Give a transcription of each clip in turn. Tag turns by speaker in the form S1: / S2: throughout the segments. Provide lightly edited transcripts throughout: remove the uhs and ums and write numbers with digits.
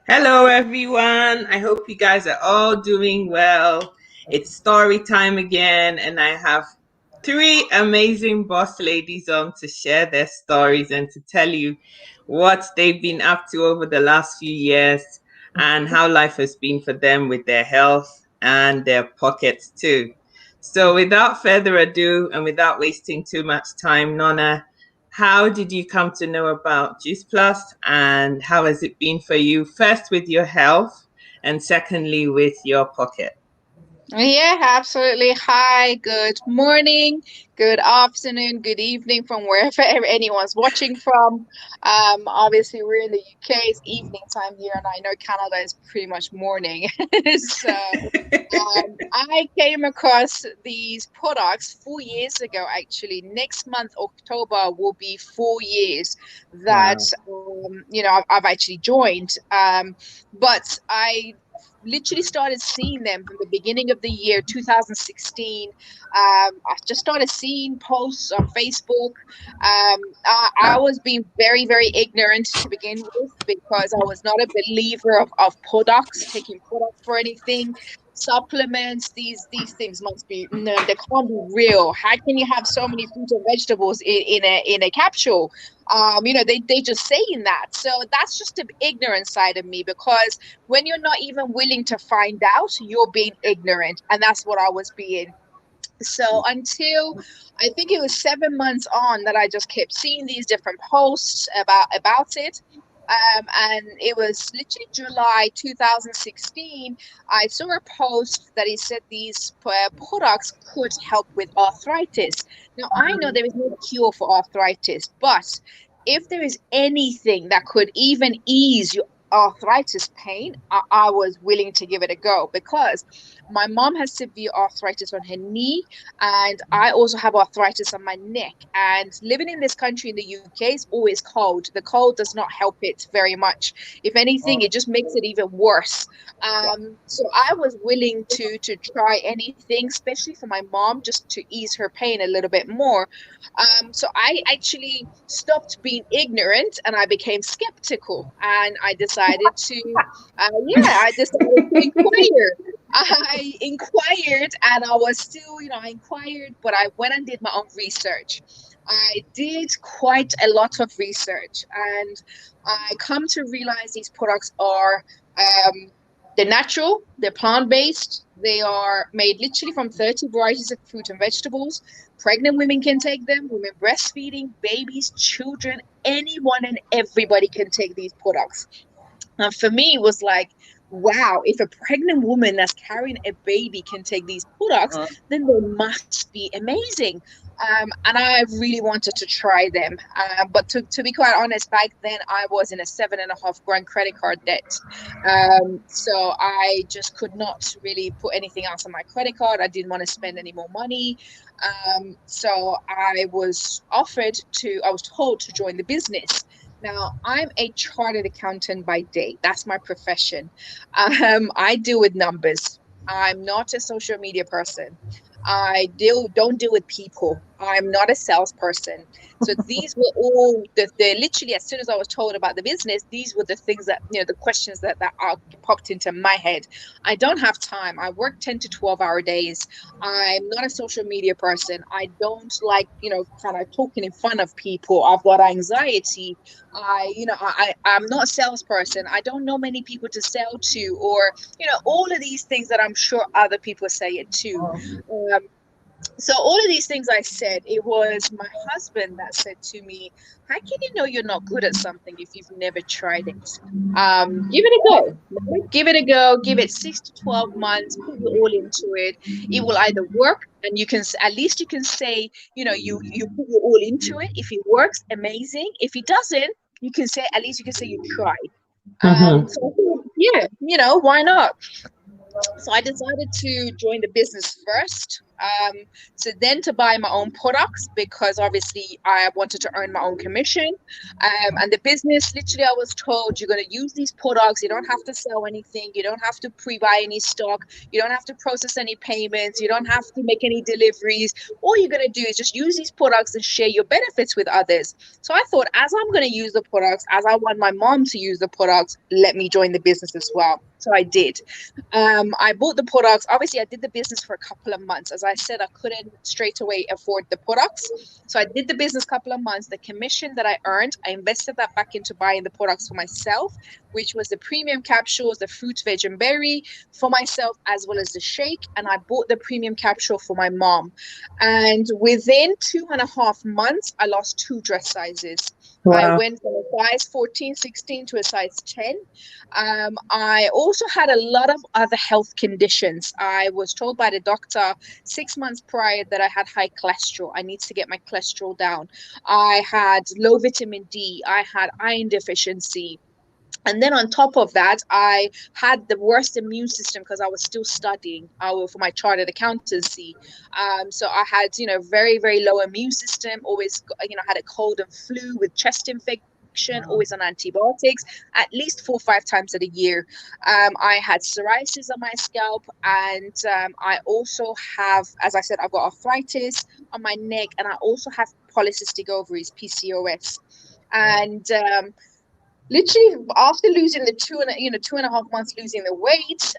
S1: Hello, everyone. I hope you guys are all doing well. It's story time again, and I have three amazing boss ladies on to share their stories and to tell you what they've been up to over the last few years and how life has been for them with their health and their pockets, too. So, without further ado, and without wasting too much time, Nona, how did you come to know about Juice Plus and how has it been for you, first with your health and secondly with your pocket?
S2: Yeah, absolutely. Hi, good morning, good afternoon, good evening from wherever anyone's watching from. Obviously we're in the UK, it's evening time here, and I know Canada is pretty much morning. So, I came across these products 4 years ago, actually. Next month, October, will be 4 years that
S1: Wow.
S2: I've actually joined. But I literally started seeing them from the beginning of the year 2016. I just started seeing posts on Facebook. I was being very, very ignorant to begin with because I was not a believer of products, taking products for anything. Supplements, these things must be no, they can't be real. How can you have so many fruits and vegetables in a capsule? They just saying that. So that's just the ignorant side of me, because when you're not even willing to find out, you're being ignorant. And that's what I was being. So until I think it was 7 months on that I just kept seeing these different posts about it. And it was literally July 2016. I saw a post that it said these products could help with arthritis. Now, I know there is no cure for arthritis, but if there is anything that could even ease your arthritis pain, I was willing to give it a go, because my mom has severe arthritis on her knee, and I also have arthritis on my neck. And living in this country in the UK is always cold. The cold does not help it very much. If anything, it just makes it even worse. So I was willing to try anything, especially for my mom, just to ease her pain a little bit more. So I actually stopped being ignorant and I became skeptical, and I decided to, I decided to inquire. I inquired, and I was still, I inquired, but I went and did my own research. I did quite a lot of research, and I come to realize these products are they're natural, they're plant-based, they are made literally from 30 varieties of fruit and vegetables. Pregnant women can take them, women breastfeeding, babies, children, anyone and everybody can take these products. And for me, it was like, wow, if a pregnant woman that's carrying a baby can take these products, then they must be amazing. And I really wanted to try them. But to be quite honest, back then I was in a 7.5 grand credit card debt. So I just could not really put anything else on my credit card. I didn't want to spend any more money. So I was told to join the business. Now, I'm a chartered accountant by day. That's my profession. I deal with numbers. I'm not a social media person. Don't deal with people. I'm not a salesperson. So these were all the literally, as soon as I was told about the business, these were the things that, the questions that are popped into my head. I don't have time. I work 10 to 12-hour days. I'm not a social media person. I don't like, kind of talking in front of people. I've got anxiety. I'm not a salesperson. I don't know many people to sell to, or, all of these things that I'm sure other people say it too. Um, so all of these things I said, it was my husband that said to me, how can you know you're not good at something if you've never tried it? Give it a go. Give it a go. Give it 6 to 12 months. Put your all into it. It will either work, and you can at least you can say, you put your all into it. If it works, amazing. If it doesn't, you can say, at least you can say you tried.
S1: Mm-hmm.
S2: So I thought, yeah, why not? So I decided to join the business first. So then to buy my own products, because obviously I wanted to earn my own commission. And the business, literally, I was told you're going to use these products. You don't have to sell anything. You don't have to pre-buy any stock. You don't have to process any payments. You don't have to make any deliveries. All you're going to do is just use these products and share your benefits with others. So I thought, as I'm going to use the products, as I want my mom to use the products, let me join the business as well. So I did. I bought the products. Obviously, I did the business for a couple of months. As I said, I couldn't straight away afford the products. So I did the business a couple of months. The commission that I earned, I invested that back into buying the products for myself, which was the premium capsules, the fruit, veg, and berry for myself, as well as the shake. And I bought the premium capsule for my mom. And within 2.5 months, I lost 2 dress sizes. Wow. I went from a size 14, 16 to a size 10. I also had a lot of other health conditions. I was told by the doctor 6 months prior that I had high cholesterol. I need to get my cholesterol down. I had low vitamin D. I had iron deficiency. And then on top of that, I had the worst immune system because I was still studying for my chartered accountancy. So I had, very, very low immune system, always, had a cold and flu with chest infection, always on antibiotics, at least 4 or 5 times a year. I had psoriasis on my scalp, and I also have, as I said, I've got arthritis on my neck, and I also have polycystic ovaries, PCOS. And literally after losing the 2.5 months losing the weight,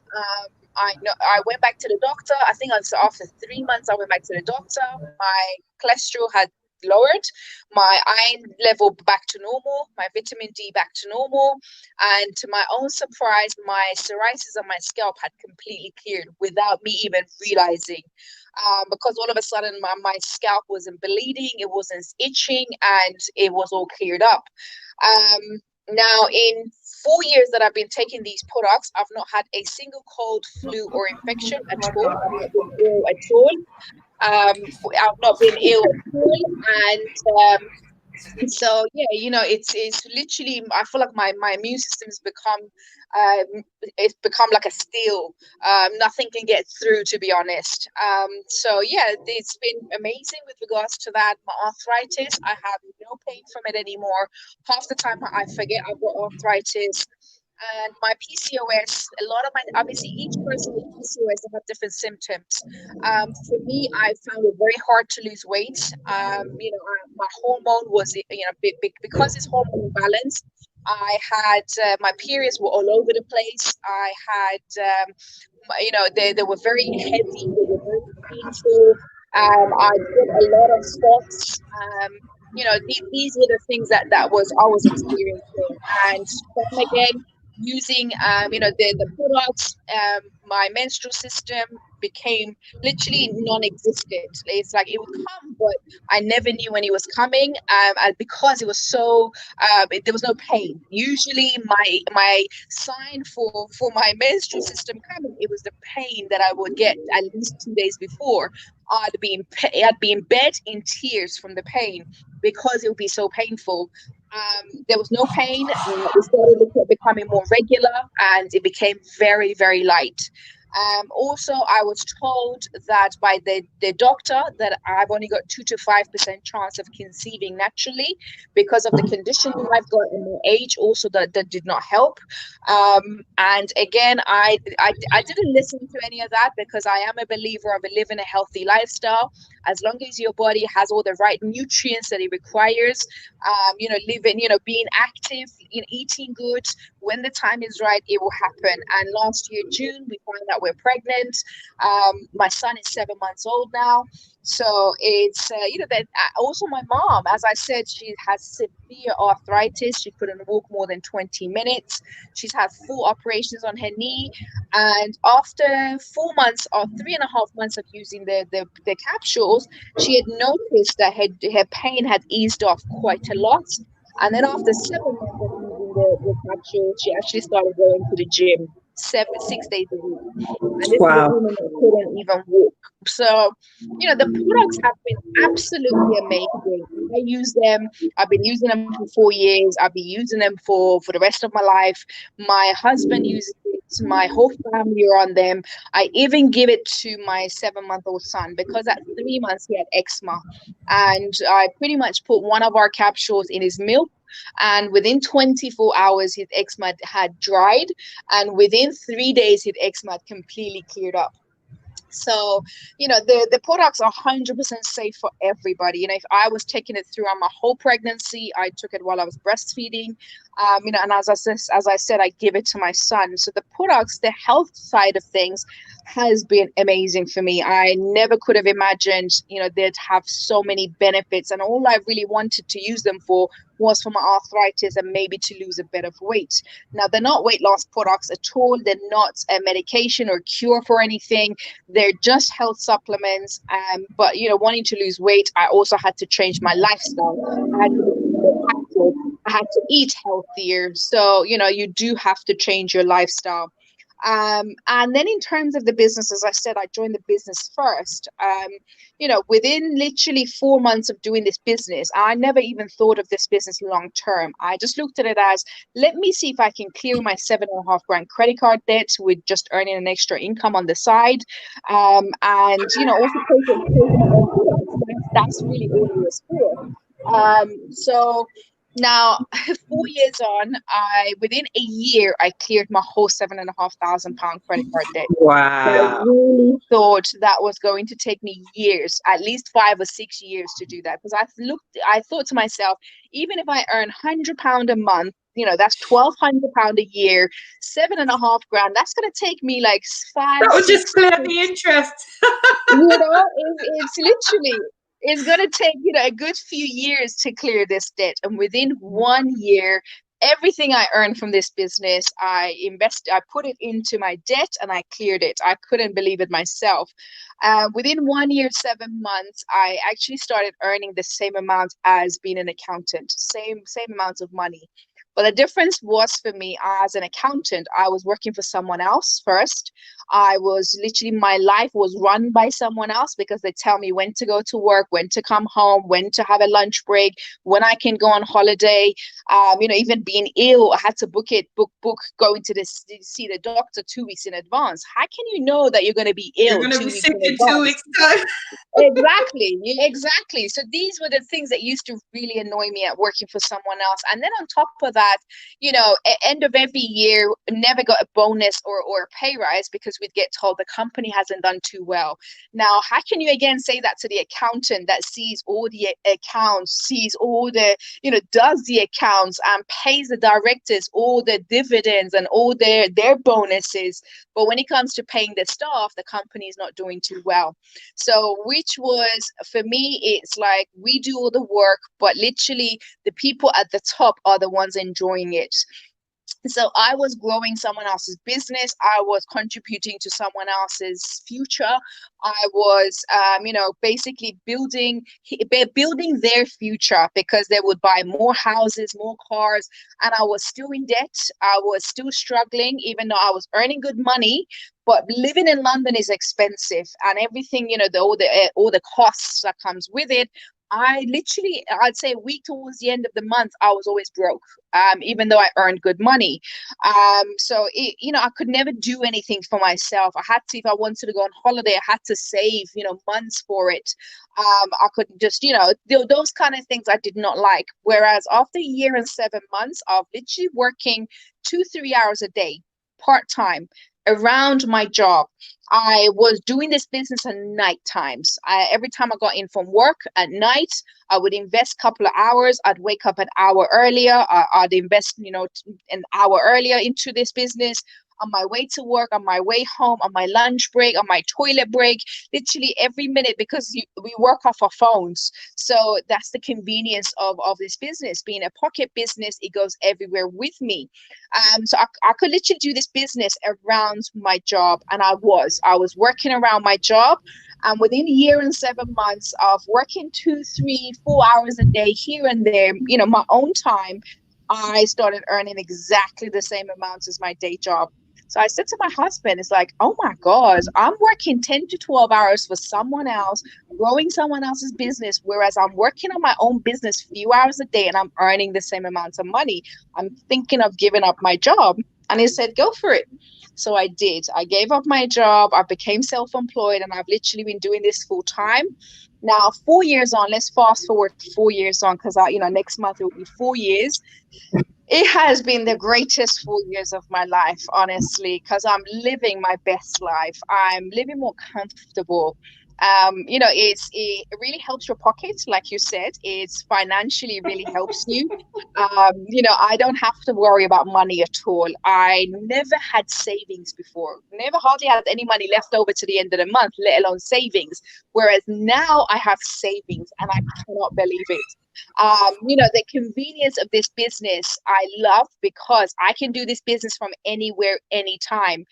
S2: I went back to the doctor. I think after 3 months I went back to the doctor. My cholesterol had lowered, my iron level back to normal, my vitamin D back to normal, and to my own surprise, my psoriasis on my scalp had completely cleared without me even realizing. Because all of a sudden my scalp wasn't bleeding, it wasn't itching, and it was all cleared up. Now, in 4 years that I've been taking these products, I've not had a single cold, flu, or infection at all. I've not been ill at all. I've not been ill at all. And so, yeah, it's literally, I feel like my immune system has become, it's become like a steel. Nothing can get through, to be honest. So yeah, it's been amazing with regards to that. My arthritis, I have no pain from it anymore. Half the time I forget I've got arthritis. And my PCOS, obviously each person with PCOS have different symptoms. For me, I found it very hard to lose weight. My hormone was, because it's hormone imbalance. I had, my periods were all over the place. I had, they were very heavy, they were very painful. I did a lot of spots. These were the things that I was experiencing. And again, using the products, my menstrual system became literally non-existent. It's like it would come, but I never knew when it was coming, and because it was so there was no pain. Usually my sign for my menstrual system coming, it was the pain that I would get at least 2 days before. I'd be in bed in tears from the pain because it would be so painful. There was no pain. It started becoming more regular, and it became very, very light. Also, I was told that by the doctor that I've only got 2 to 5% chance of conceiving naturally because of the condition I've got and my age. Also, that did not help. And again, I didn't listen to any of that because I am a believer of living a healthy lifestyle. As long as your body has all the right nutrients that it requires, living, being active, eating good, when the time is right, it will happen. And last year, June, we found out we're pregnant. My son is 7 months old now. So it's, that also my mom, as I said, she has severe arthritis. She couldn't walk more than 20 minutes. She's had full operations on her knee. And after 4 months or 3.5 months of using the capsules, she had noticed that her pain had eased off quite a lot. And then after 7 months of using the capsule, she actually started going to the gym 6 days a week. And this is a woman that couldn't even walk. So, the products have been absolutely amazing. I use them. I've been using them for 4 years. I'll be using them for the rest of my life. My husband uses it. products. My whole family are on them. I even give it to my 7-month-old son because at 3 months he had eczema. And I pretty much put one of our capsules in his milk. And within 24 hours, his eczema had dried. And within 3 days, his eczema had completely cleared up. So, the products are 100% safe for everybody. If I was taking it throughout my whole pregnancy, I took it while I was breastfeeding, and as I said, I give it to my son. So the products, the health side of things has been amazing for me. I never could have imagined, they'd have so many benefits. And all I really wanted to use them for was for my arthritis and maybe to lose a bit of weight. Now, they're not weight loss products at all. They're not a medication or cure for anything. They're just health supplements. But, wanting to lose weight, I also had to change my lifestyle. I had to be more active. I had to eat healthier. So, you do have to change your lifestyle. And then in terms of the business, as I said, I joined the business first. Within literally 4 months of doing this business, I never even thought of this business long term. I just looked at it as, let me see if I can clear my 7.5 grand credit card debt with just earning an extra income on the side. And, also pay for my own bills. That's really all it was for. So now, 4 years on, within a year, I cleared my whole £7,500 credit card debt.
S1: Wow.
S2: I really thought that was going to take me years, at least 5 or 6 years to do that. Because I thought to myself, even if I earn £100 a month, that's £1,200 a year, 7.5 grand. That's going to take me like 5.
S1: That would just clear the interest.
S2: It's literally. It's going to take, a good few years to clear this debt. And within 1 year, everything I earned from this business, I put it into my debt and I cleared it. I couldn't believe it myself. Within 1 year, 7 months, I actually started earning the same amount as being an accountant, same amount of money. But the difference was for me as an accountant, I was working for someone else first. My life was run by someone else because they tell me when to go to work, when to come home, when to have a lunch break, when I can go on holiday. Even being ill, I had to book going to see the doctor 2 weeks in advance. How can you know that you're going to be ill?
S1: You're going to be sick in 2 weeks' time.
S2: Exactly. So these were the things that used to really annoy me at working for someone else. And then on top of that, at end of every year, never got a bonus or a pay rise because we'd get told the company hasn't done too well. Now, how can you again say that to the accountant that sees all the accounts, sees all the, does the accounts and pays the directors all the dividends and all their bonuses? But when it comes to paying the staff, the company is not doing too well. So which was, for me, it's like we do all the work, but literally the people at the top are the ones enjoying it. So I was growing someone else's business. I was contributing to someone else's future. I was, basically building their future because they would buy more houses, more cars, and I was still in debt. I was still struggling, even though I was earning good money. But living in London is expensive, and everything, all the costs that comes with it. I'd say a week towards the end of the month, I was always broke, even though I earned good money. So I could never do anything for myself. I had to, if I wanted to go on holiday, I had to save, months for it. I could just, those kind of things I did not like. Whereas after a year and 7 months of literally working 2-3 hours a day, part-time, around my job, I was doing this business at night times. Every time I got in from work at night, I would invest a couple of hours. I'd wake up an hour earlier. I'd invest, an hour earlier into this business. On my way to work, on my way home, on my lunch break, on my toilet break, literally every minute, because we work off our phones. So that's the convenience of this business. Being a pocket business, it goes everywhere with me. So I could literally do this business around my job, and I was working around my job. And within a year and 7 months of working 2, 3, 4 hours a day here and there, my own time, I started earning exactly the same amounts as my day job. So I said to my husband, it's like, oh my God, I'm working 10 to 12 hours for someone else, growing someone else's business, whereas I'm working on my own business few hours a day and I'm earning the same amount of money. I'm thinking of giving up my job. And he said, go for it. So I did. I gave up my job. I became self-employed, and I've literally been doing this full time. Now, 4 years on, let's fast forward 4 years on, because next month it will be 4 years. It has been the greatest 4 years of my life, honestly, because I'm living my best life. I'm living more comfortable. It really helps your pockets, like you said. It's financially really helps you. I don't have to worry about money at all. I never had savings before. Never hardly had any money left over to the end of the month, let alone savings. Whereas now I have savings, and I cannot believe it. The convenience of this business I love, because I can do this business from anywhere, anytime.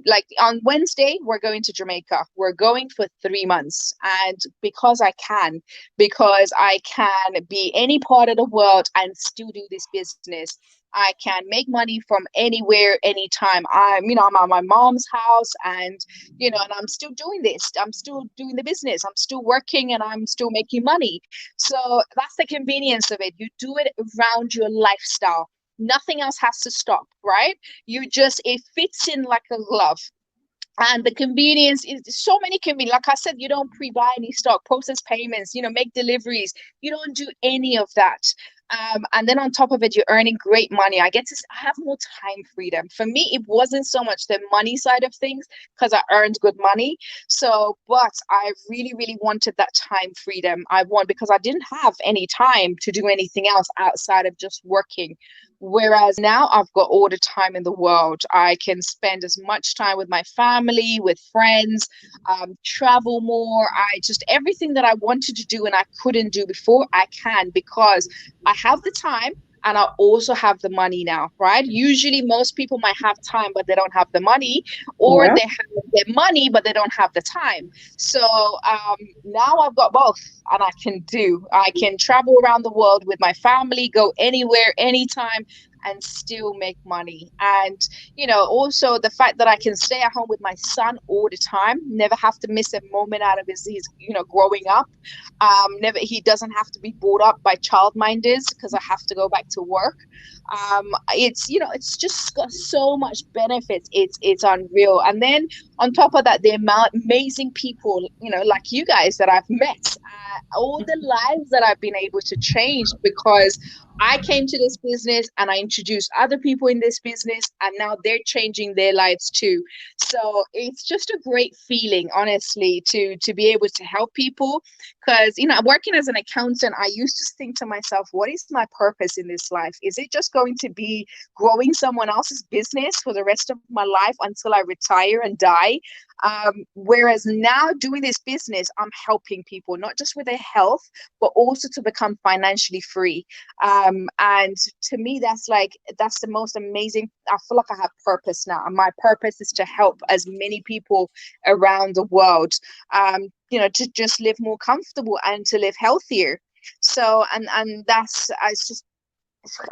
S2: Like on Wednesday, we're going to Jamaica. We're going for 3 months. And because I can be any part of the world and still do this business. I can make money from anywhere, anytime. I'm at my mom's house, and I'm still doing this. I'm still doing the business. I'm still working, and I'm still making money. So that's the convenience of it. You do it around your lifestyle. Nothing else has to stop, right? It fits in like a glove. And the convenience is so many convenience. Like I said, you don't pre-buy any stock, process payments, make deliveries. You don't do any of that. And then on top of it, you're earning great money. I have more time freedom. For me, it wasn't so much the money side of things, because I earned good money. But I really, really wanted that time freedom. Because I didn't have any time to do anything else outside of just working. Whereas now I've got all the time in the world. I can spend as much time with my family, with friends, travel more. Everything that I wanted to do and I couldn't do before, I can, because I have the time and I also have the money now, right? Usually most people might have time, but they don't have the money, or they have the money, but they don't have the time. So now I've got both, and I can travel around the world with my family, go anywhere, anytime, and still make money. And also the fact that I can stay at home with my son all the time, never have to miss a moment out of his growing up. He doesn't have to be brought up by childminders, because I have to go back to work. It's just got so much benefits. It's unreal. And then on top of that, the amazing people like you guys that I've met, all the lives that I've been able to change, because I came to this business and I introduced other people in this business, and now they're changing their lives too. So it's just a great feeling, honestly, to be able to help people. Because working as an accountant, I used to think to myself, what is my purpose in this life? Is it just going to be growing someone else's business for the rest of my life until I retire and die? Whereas now doing this business, I'm helping people, not just with their health, but also to become financially free. And to me, that's the most amazing. I feel like I have purpose now, and my purpose is to help as many people around the world, to just live more comfortable and to live healthier. So, and that's, it's just,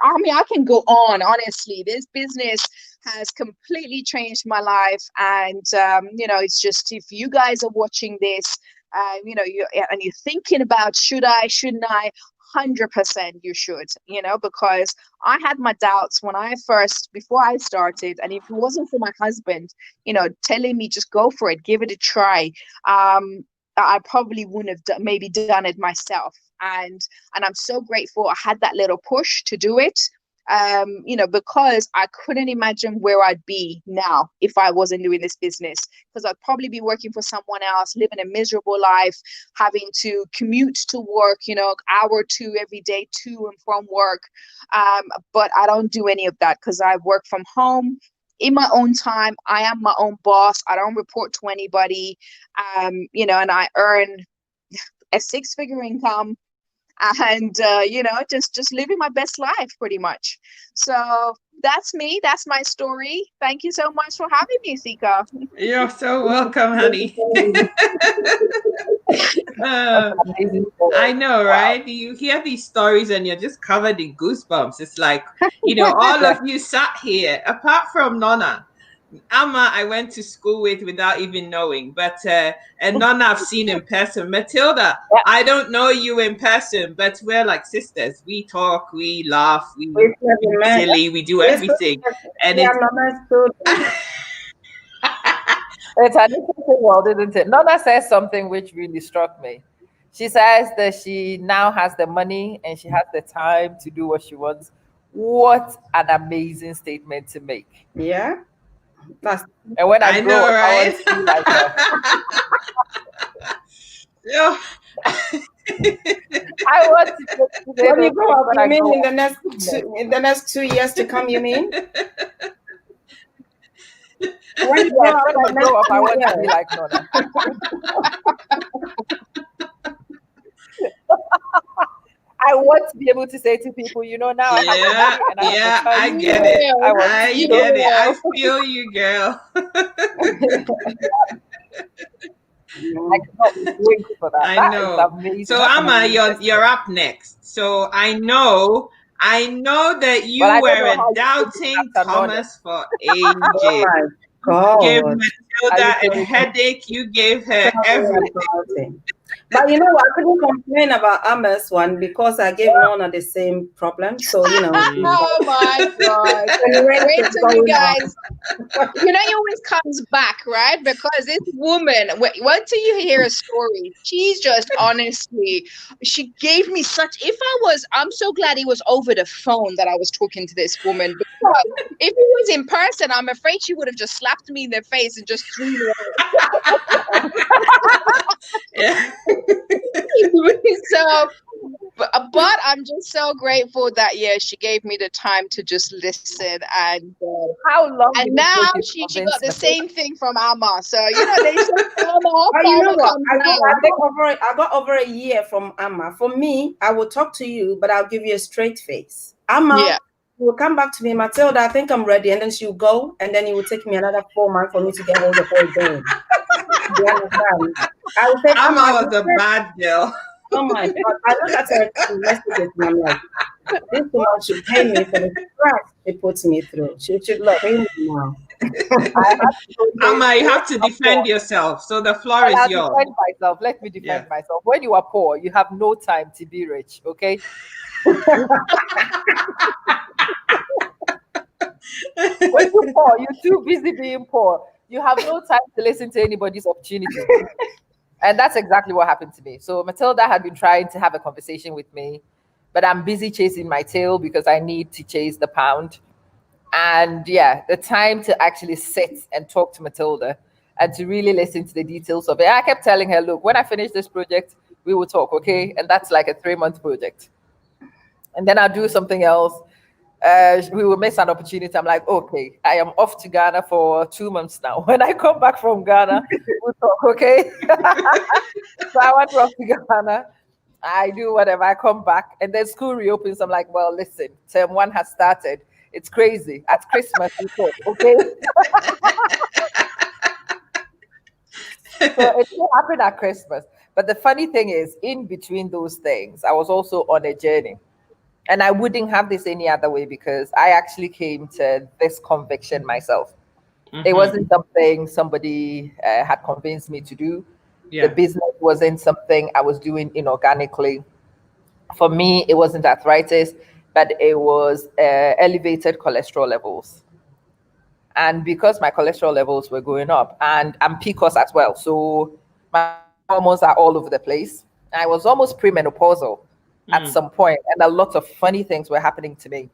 S2: I can go on, honestly. This business has completely changed my life. And, it's just, if you guys are watching this, you're thinking about, shouldn't I? 100% you should, because I had my doubts before I started. And if it wasn't for my husband, telling me just go for it, give it a try, I probably wouldn't have maybe done it myself. And I'm so grateful I had that little push to do it. Because I couldn't imagine where I'd be now if I wasn't doing this business, because I'd probably be working for someone else, living a miserable life, having to commute to work, hour or two every day to and from work. But I don't do any of that, because I work from home in my own time. I am my own boss. I don't report to anybody, and I earn a 6-figure income. And just living my best life, pretty much. So that's me. That's my story. Thank you so much for having me, Sika.
S1: You're so welcome, honey. I know, right? You hear these stories and you're just covered in goosebumps. It's like, all of you sat here, apart from Nona. Amma, I went to school with without even knowing, but and Nona I've seen in person. Matilda, I don't know you in person, but we're like sisters. We talk, we laugh, we silly, we do everything. And
S3: It's an interesting world, isn't it? Nona says something which really struck me. She says that she now has the money and she has the time to do what she wants. What an amazing statement to make.
S4: Yeah.
S3: And when I grow
S1: know,
S3: up, I
S1: right?
S3: want to be like her.
S1: Yeah.
S3: I want to
S4: when you grow up, you mean in the next 2 years to come, you mean? When you grow up,
S3: I want to be like Nona. I want to be able to say to people, you know, now
S1: I get it. I get it. I feel you, girl.
S3: I cannot wait for that.
S1: I know.
S3: That is amazing.
S1: So Amma, you're up next. So I know that you were doubting Thomas for ages.
S4: Oh my God.
S1: You gave Matilda a headache. You gave her everything.
S4: But you know, I couldn't complain about Amma's one because I gave Nona the same problem. So, you know.
S2: Oh my God. Wait till you guys. You know, he always comes back, right? Because this woman, wait till you hear a story. She's just honestly, she gave me I'm so glad it was over the phone that I was talking to this woman. Because if it was in person, I'm afraid she would have just slapped me in the face and just threw me out.
S1: Yeah.
S2: So, but I'm just so grateful that she gave me the time to just listen, and
S3: how long?
S2: And now she got the same thing from Amma. So you know they said Amma.
S4: You know what? I got over a year from Amma. For me, I will talk to you, but I'll give you a straight face. Amma will come back to me, Matilda, I think I'm ready, and then she'll go, and then it will take me another 4 months for me to get hold of her again. You understand? I would say
S1: Amma was a bad girl.
S4: Oh my God. I look at her messages and I'm like, this woman should pay me for the stress she puts me through. She should pay me now.
S1: Amma, you have to defend yourself. So the floor is yours.
S3: Defend myself. Let me defend myself. When you are poor, you have no time to be rich, okay? When you're poor, you're too busy being poor. You have no time to listen to anybody's opportunity. And that's exactly what happened to me. So Matilda had been trying to have a conversation with me, but I'm busy chasing my tail because I need to chase the pound. And the time to actually sit and talk to Matilda and to really listen to the details of it. I kept telling her, look, when I finish this project, we will talk, okay? And that's like a 3-month project. And then I'll do something else. We will miss an opportunity. I'm like, okay, I am off to Ghana for 2 months now. When I come back from Ghana, we'll talk, okay? So I went off to Ghana. I do whatever. I come back, and then school reopens. I'm like, well, listen, term 1 has started. It's crazy. At Christmas, we talk, okay? So it will happen at Christmas. But the funny thing is, in between those things, I was also on a journey. And I wouldn't have this any other way because I actually came to this conviction myself. Mm-hmm. It wasn't something somebody had convinced me to do. The business wasn't something I was doing inorganically. For me, it wasn't arthritis, but it was elevated cholesterol levels. And because my cholesterol levels were going up, and I'm PCOS as well, so my hormones are all over the place. I was almost premenopausal at some point, and a lot of funny things were happening to me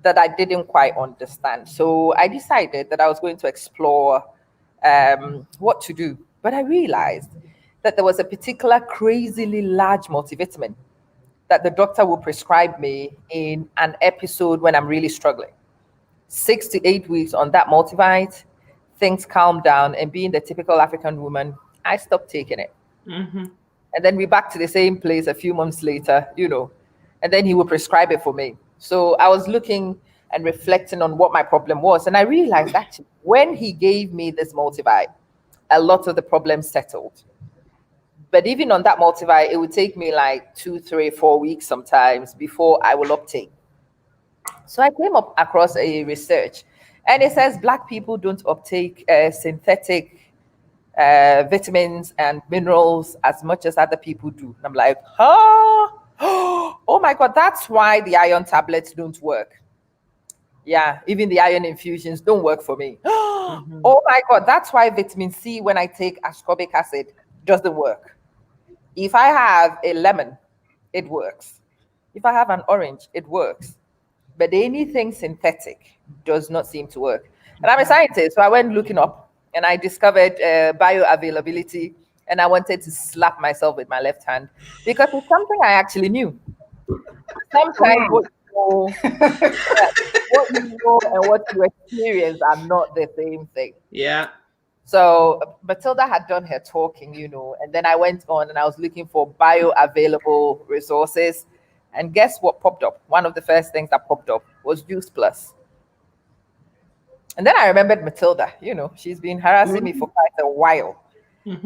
S3: that I didn't quite understand. So I decided that I was going to explore what to do. But I realized that there was a particular crazily large multivitamin that the doctor will prescribe me in an episode when I'm really struggling. 6 to 8 weeks on that multivite, things calm down, and being the typical African woman, I stopped taking it. Mm-hmm. And then we're back to the same place a few months later, and then he will prescribe it for me. So I was looking and reflecting on what my problem was. And I realized actually when he gave me this multivite, a lot of the problems settled. But even on that multivite, it would take me like 2, 3, 4 weeks sometimes before I will uptake. So I came up across a research, and it says Black people don't uptake synthetic vitamins and minerals as much as other people do. And I'm like, oh my God, that's why the iron tablets don't work. Yeah, even the iron infusions don't work for me. Oh my God, that's why vitamin C, when I take ascorbic acid, doesn't work. If I have a lemon, it works. If I have an orange, it works. But anything synthetic does not seem to work. And I'm a scientist, so I went looking up and I discovered bioavailability, and I wanted to slap myself with my left hand because it's something I actually knew. Sometimes what you know and what you experience are not the same thing.
S1: Yeah.
S3: So Matilda had done her talking, and then I went on and I was looking for bioavailable resources. And guess what popped up? One of the first things that popped up was Juice Plus. And then I remembered Matilda, she's been harassing me for quite a while.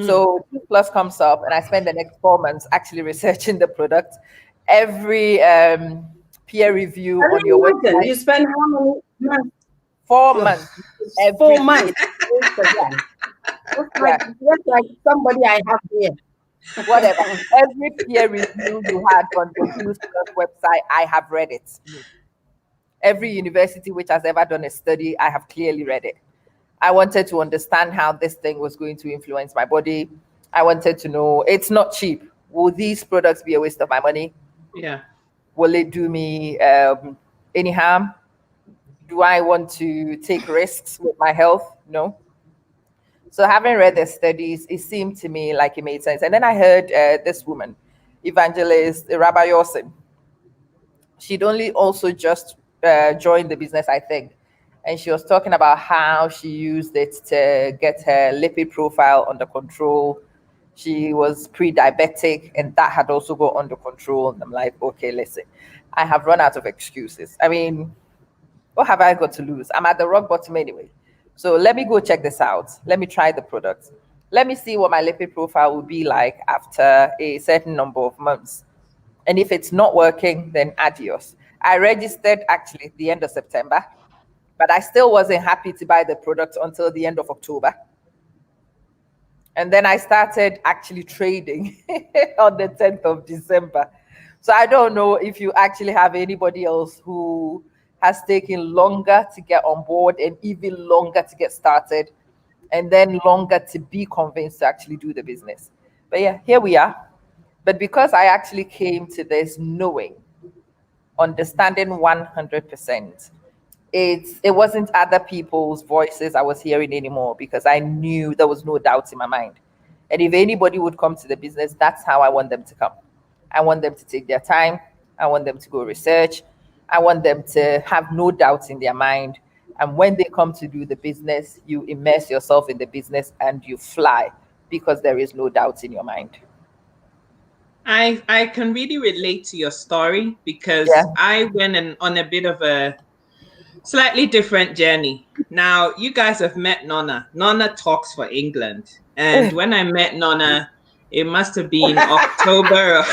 S3: So Juice Plus comes up, and I spend the next 4 months actually researching the product. Every peer review on your website.
S4: You spend how many months?
S3: 4 months.
S4: 4 months. Just like somebody I have here.
S3: Whatever. Every peer review you had on the Juice Plus website, I have read it. Every university which has ever done a study, I have clearly read it. I wanted to understand how this thing was going to influence my body. I wanted to know, it's not cheap. Will these products be a waste of my money?
S1: Yeah.
S3: Will it do me any harm? Do I want to take risks with my health? No. So having read the studies, it seemed to me like it made sense. And then I heard this woman, evangelist Rabbi Yossin. She'd only also just joined the business, I think. And she was talking about how she used it to get her lipid profile under control. She was pre-diabetic, and that had also got under control. And I'm like, okay, listen, I have run out of excuses. I mean, what have I got to lose? I'm at the rock bottom anyway. So let me go check this out. Let me try the product. Let me see what my lipid profile will be like after a certain number of months. And if it's not working, then adios. I registered actually at the end of September, but I still wasn't happy to buy the product until the end of October. And then I started actually trading on the 10th of December. So I don't know if you actually have anybody else who has taken longer to get on board and even longer to get started, and then longer to be convinced to actually do the business. But yeah, here we are. But because I actually came to this knowing, understanding 100%, it wasn't other people's voices I was hearing anymore, because I knew there was no doubt in my mind. And if anybody would come to the business, that's how I want them to come. I want them to take their time. I want them to go research. I want them to have no doubts in their mind. And when they come to do the business, you immerse yourself in the business and you fly, because there is no doubt in your mind.
S1: I can really relate to your story, because I went on a bit of a slightly different journey. Now, you guys have met Nonna. Nonna talks for England. And when I met Nonna, it must have been October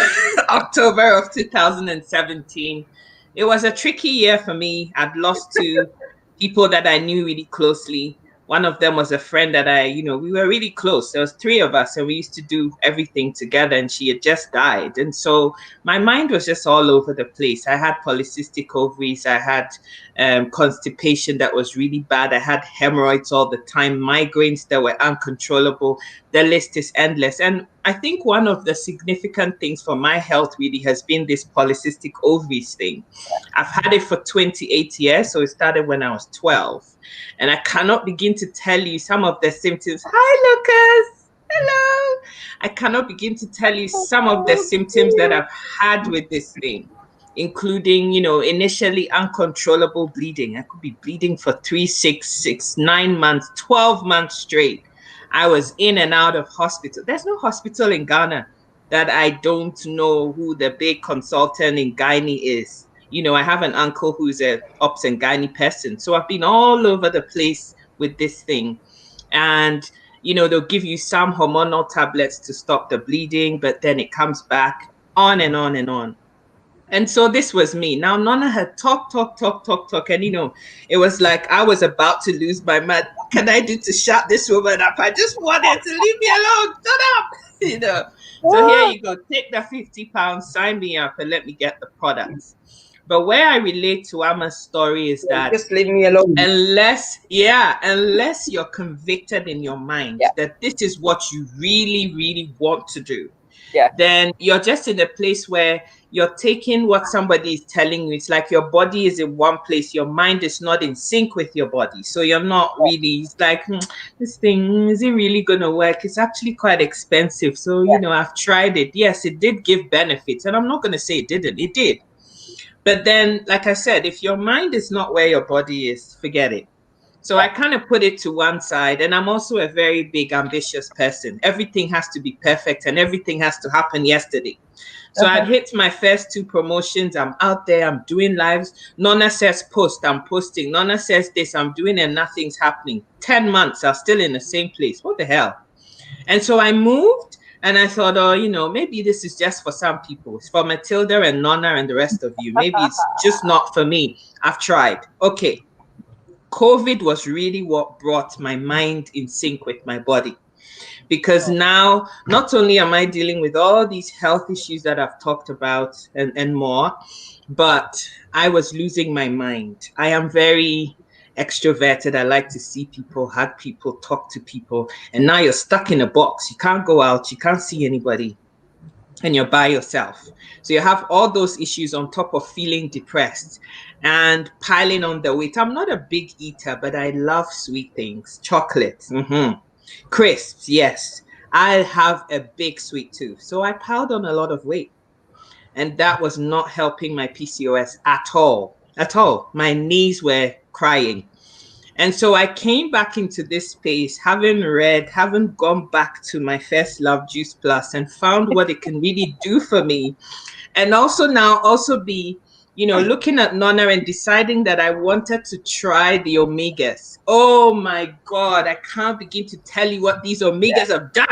S1: of 2017. It was a tricky year for me. I'd lost two people that I knew really closely. One of them was a friend that we were really close. There was three of us, and we used to do everything together, and she had just died. And so my mind was just all over the place. I had polycystic ovaries. I had constipation that was really bad. I had hemorrhoids all the time, migraines that were uncontrollable. The list is endless. And I think one of the significant things for my health really has been this polycystic ovaries thing. I've had it for 28 years. So it started when I was 12. And I cannot begin to tell you some of the symptoms. Hi, Lucas. Hello. I cannot begin to tell you some of the symptoms that I've had with this thing, including, initially uncontrollable bleeding. I could be bleeding for 3, 6, 9 months, 12 months straight. I was in and out of hospital. There's no hospital in Ghana that I don't know who the big consultant in gynae is. I have an uncle who's a ops and gynae person. So I've been all over the place with this thing. And, they'll give you some hormonal tablets to stop the bleeding, but then it comes back, on and on and on. And so this was me. Now, Nonna had talk. And, it was like I was about to lose my mind. What can I do to shut this woman up? I just wanted to leave me alone. Shut up. So here you go. Take the £50, sign me up, and let me get the products. But where I relate to Amma's story is that
S4: just leave me alone.
S1: Unless you're convicted in your mind that this is what you really, really want to do, then you're just in a place where you're taking what somebody is telling you. It's like your body is in one place, your mind is not in sync with your body. So you're not really, it's like, this thing, is it really going to work? It's actually quite expensive. So, you know, I've tried it. Yes, it did give benefits. And I'm not going to say it didn't. It did. But then, like I said, if your mind is not where your body is, forget it. So I kind of put it to one side. And I'm also a very big, ambitious person. Everything has to be perfect and everything has to happen yesterday. So I'd hit my first 2 promotions. I'm out there, I'm doing lives. Nonna says post, I'm posting. Nonna says this, I'm doing, and nothing's happening. 10 months, I'm still in the same place. What the hell? And so I moved. And I thought, oh, you know, maybe this is just for some people. It's for Matilda and Nonna and the rest of you. Maybe it's just not for me. I've tried. Okay. COVID was really what brought my mind in sync with my body. Because now, not only am I dealing with all these health issues that I've talked about and more, but I was losing my mind. I am very extroverted. I like to see people, hug people, talk to people. And now you're stuck in a box. You can't go out. You can't see anybody. And you're by yourself. So you have all those issues on top of feeling depressed and piling on the weight. I'm not a big eater, but I love sweet things. Chocolate. Crisps. Yes. I have a big sweet tooth. So I piled on a lot of weight. And that was not helping my PCOS at all. At all. My knees were crying. And so I came back into this space, having gone back to my first love, Juice Plus, and found what it can really do for me. And also be, you know, looking at Nonna and deciding that I wanted to try the omegas. Oh my God, I can't begin to tell you what these omegas have done.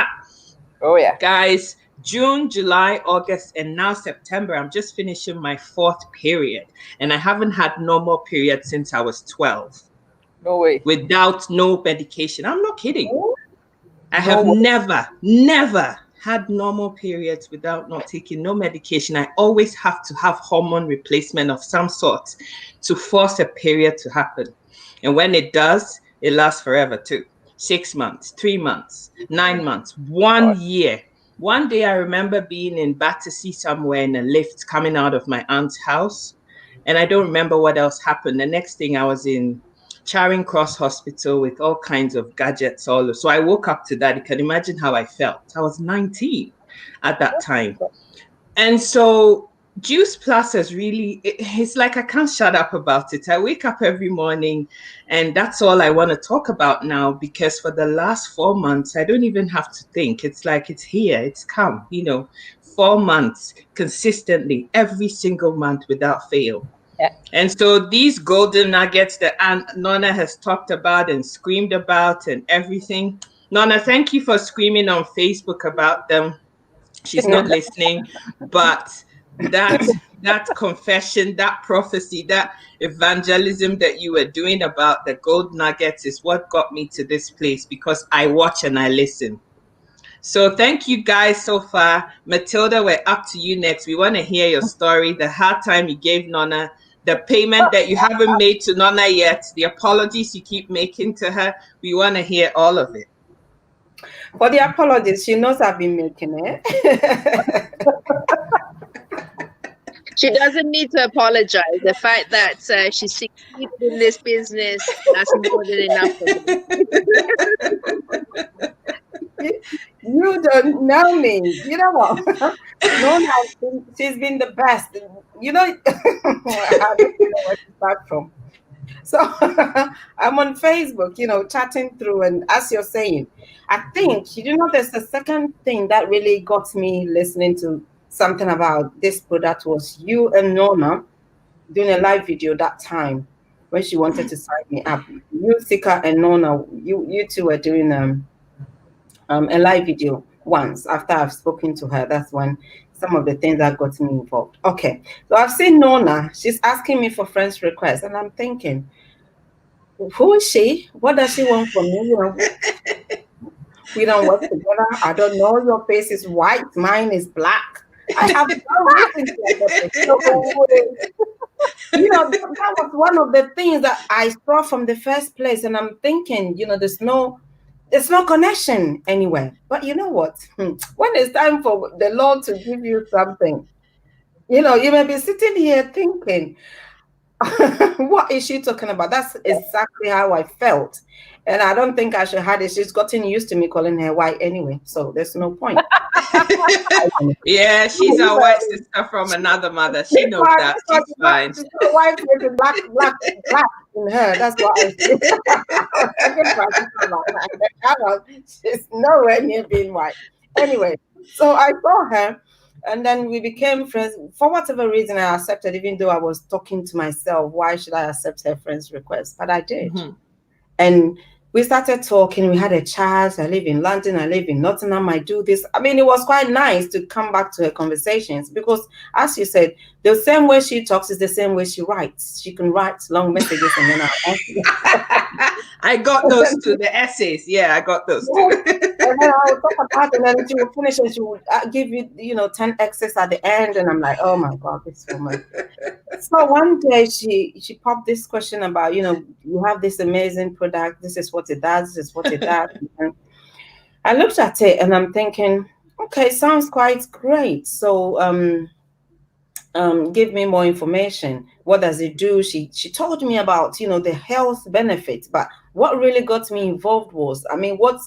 S3: Oh yeah.
S1: Guys, June, July, August, and now September, I'm just finishing my 4th period. And I haven't had normal period since I was 12.
S3: No way.
S1: Without no medication. I'm not kidding. I have never had normal periods without not taking no medication. I always have to have hormone replacement of some sort to force a period to happen. And when it does, it lasts forever too. 6 months, 3 months, 9 months, 1 year. One day I remember being in Battersea somewhere in a lift coming out of my aunt's house. And I don't remember what else happened. The next thing I was in Charing Cross Hospital with all kinds of gadgets all over. So I woke up to that. You can imagine how I felt. I was 19 at that time. And so Juice Plus has really, it's like I can't shut up about it. I wake up every morning and that's all I want to talk about now, because for the last 4 months, I don't even have to think. It's like it's here, it's come, you know, 4 months consistently, every single month without fail. And so these golden nuggets that Nonna has talked about and screamed about and everything. Nonna, thank you for screaming on Facebook about them. She's not listening, but that confession, that prophecy, that evangelism that you were doing about the gold nuggets is what got me to this place, because I watch and I listen. So thank you guys so far. Matilda, we're up to you next. We want to hear your story, the hard time you gave Nonna, the payment that you haven't made to Nonna yet, the apologies you keep making to her. We want to hear all of it.
S4: For the apologies, she knows I've been making it.
S2: She doesn't need to apologize. The fact that she succeeded in this business, that's more than enough for me.
S4: You don't know me. You know what? She's been the best. You know, I don't know where to start from. So I'm on Facebook, you know, chatting through, and as you're saying, I think, you know, there's a second thing that really got me listening to something about this product was you and Nonna doing a live video that time when she wanted to sign me up. You, Sika, and Nonna, you two were doing a live video once after I've spoken to her. That's when some of the things that got me involved. Okay, so I've seen Nonna. She's asking me for friends requests, and I'm thinking, who is she? What does she want from me? You know, we don't work together. I don't know. Your face is white. Mine is black. I have no reason to You know, that was one of the things that I saw from the first place. And I'm thinking, you know, there's no connection anywhere. But you know what? When it's time for the Lord to give you something, you know, you may be sitting here thinking, what is she talking about? That's exactly how I felt. And I don't think I should have it. She's gotten used to me calling her white anyway. So there's no point.
S1: Yeah, she's a white sister from another mother. She knows that. She's fine.
S4: She's white with black in her. That's what I she's nowhere near being white. Anyway, so I saw her and then we became friends. For whatever reason, I accepted, even though I was talking to myself, why should I accept her friend's request? But I did. Mm-hmm. And we started talking. We had a chat. I live in London. I live in Nottingham. I do this. I mean, it was quite nice to come back to her conversations because, as you said, the same way she talks is the same way she writes. She can write long messages and then
S1: I got those too, the essays. Yeah, I got those too.
S4: And then I would talk about it, and then she would finish and she would give you, 10 X's at the end. And I'm like, oh my God, this woman. So one day she popped this question about, you have this amazing product. This is what it does. This is what it does. And I looked at it and I'm thinking, okay, sounds quite great. So give me more information. What does it do? She told me about, the health benefits. But what really got me involved was, what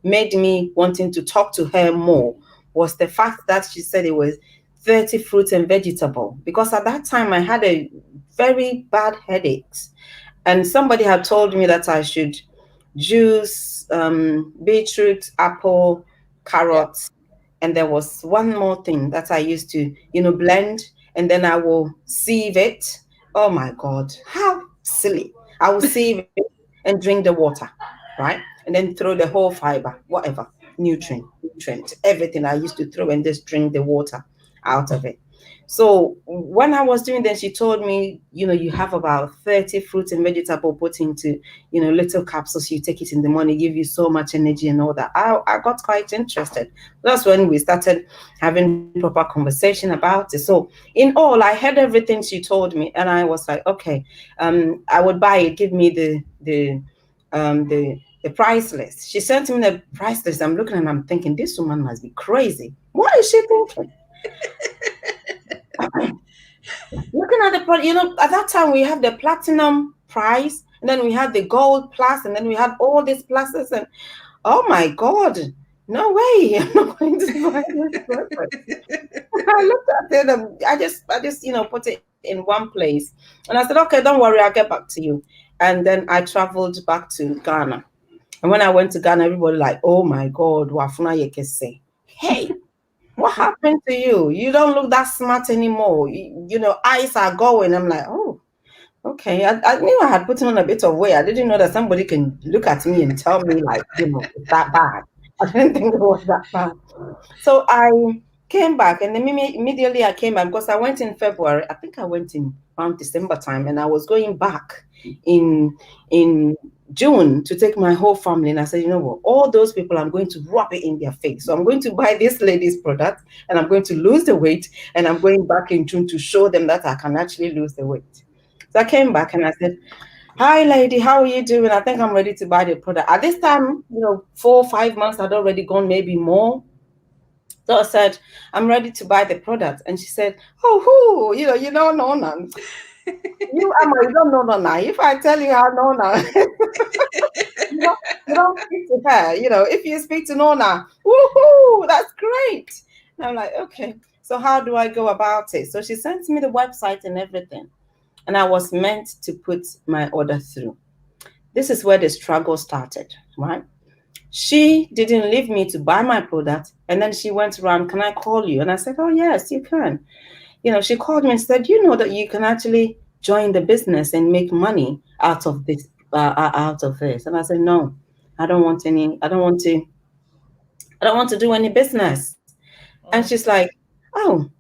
S4: made me wanting to talk to her more was the fact that she said it was 30 fruits and vegetables, because at that time I had a very bad headaches and somebody had told me that I should juice beetroot, apple, carrots, and there was one more thing that I used to blend, and then I will sieve it. Oh my God, how silly. I will sieve it and drink the water, right? And then throw the whole fiber, whatever, nutrient, everything I used to throw and just drink the water out of it. So when I was doing that, she told me, you have about 30 fruits and vegetables put into, little capsules. You take it in the morning, give you so much energy and all that. I got quite interested. That's when we started having proper conversation about it. So in all, I heard everything she told me, and I was like, okay, I would buy it. Give me the price list. She sent me the price list. I'm looking and I'm thinking, this woman must be crazy. What is she thinking? Looking at the product, at that time we had the platinum price, and then we had the gold plus, and then we had all these pluses, and oh my God, no way, I'm not going to buy this product. I looked at it and I just put it in one place, and I said, okay, don't worry, I'll get back to you. And then I traveled back to Ghana, and when I went to Ghana, everybody like, oh my God, Wafuna Yekese, hey. What happened to you? You don't look that smart anymore. Eyes are going. I'm like, oh, okay. I knew I had put on a bit of weight. I didn't know that somebody can look at me and tell me like, it's that bad. I didn't think it was that bad. So I came back, and then immediately I came back because I went in February. I think I went in around December time, and I was going back in June to take my whole family. And I said, you know what, all those people, I'm going to rub it in their face. So I'm going to buy this lady's product, and I'm going to lose the weight, and I'm going back in June to show them that I can actually lose the weight. So I came back and I said, hi lady, how are you doing? I think I'm ready to buy the product. At this time, 4 or 5 months had already gone, maybe more. So I said, I'm ready to buy the product. And she said, oh, you don't know none. You don't know none. If I tell you how Nona, you don't speak to her. If you speak to Nona, woohoo, that's great. And I'm like, okay, so how do I go about it? So she sent me the website and everything. And I was meant to put my order through. This is where the struggle started, right? She didn't leave me to buy my product. And then she went around, can I call you? And I said, oh, yes, you can. She called me and said, you know that you can actually join the business and make money out of this, And I said, no, I don't want to do any business. And she's like, oh,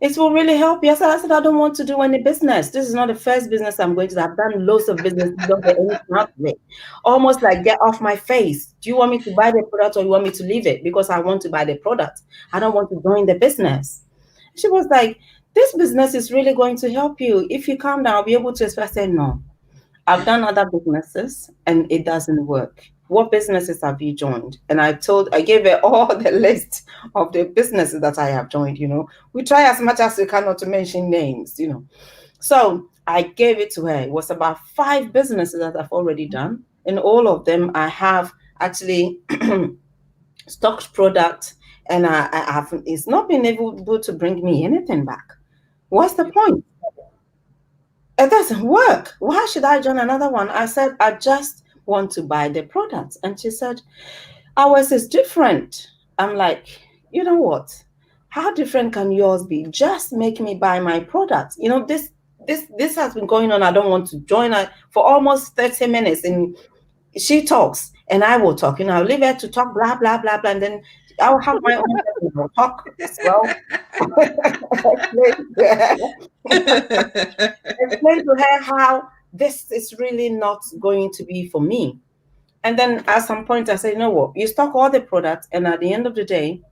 S4: it will really help you. I said, I don't want to do any business. This is not the first business I'm going to. I've done loads of business. Don't get anything out of it. Almost like, get off my face. Do you want me to buy the product or you want me to leave it? Because I want to buy the product. I don't want to join the business. She was like, this business is really going to help you. If you calm down, I'll be able to express. I said, no, I've done other businesses and it doesn't work. What businesses have you joined? And I gave her all the list of the businesses that I have joined. We try as much as we can not to mention names, So I gave it to her. It was about 5 businesses that I've already done. And all of them, I have actually stocked product, and it's not been able to bring me anything back. What's the point? It doesn't work. Why should I join another one? I said, I just want to buy the product. And she said, ours is different. I'm like, you know what? How different can yours be? Just make me buy my product. This has been going on. I don't want to join her for almost 30 minutes. And she talks and I will talk. I'll leave her to talk, blah, blah, blah, blah. And then I'll have my own talk as well. Explain to her how this is really not going to be for me. And then at some point I said, you know what? You stock all the products, and at the end of the day,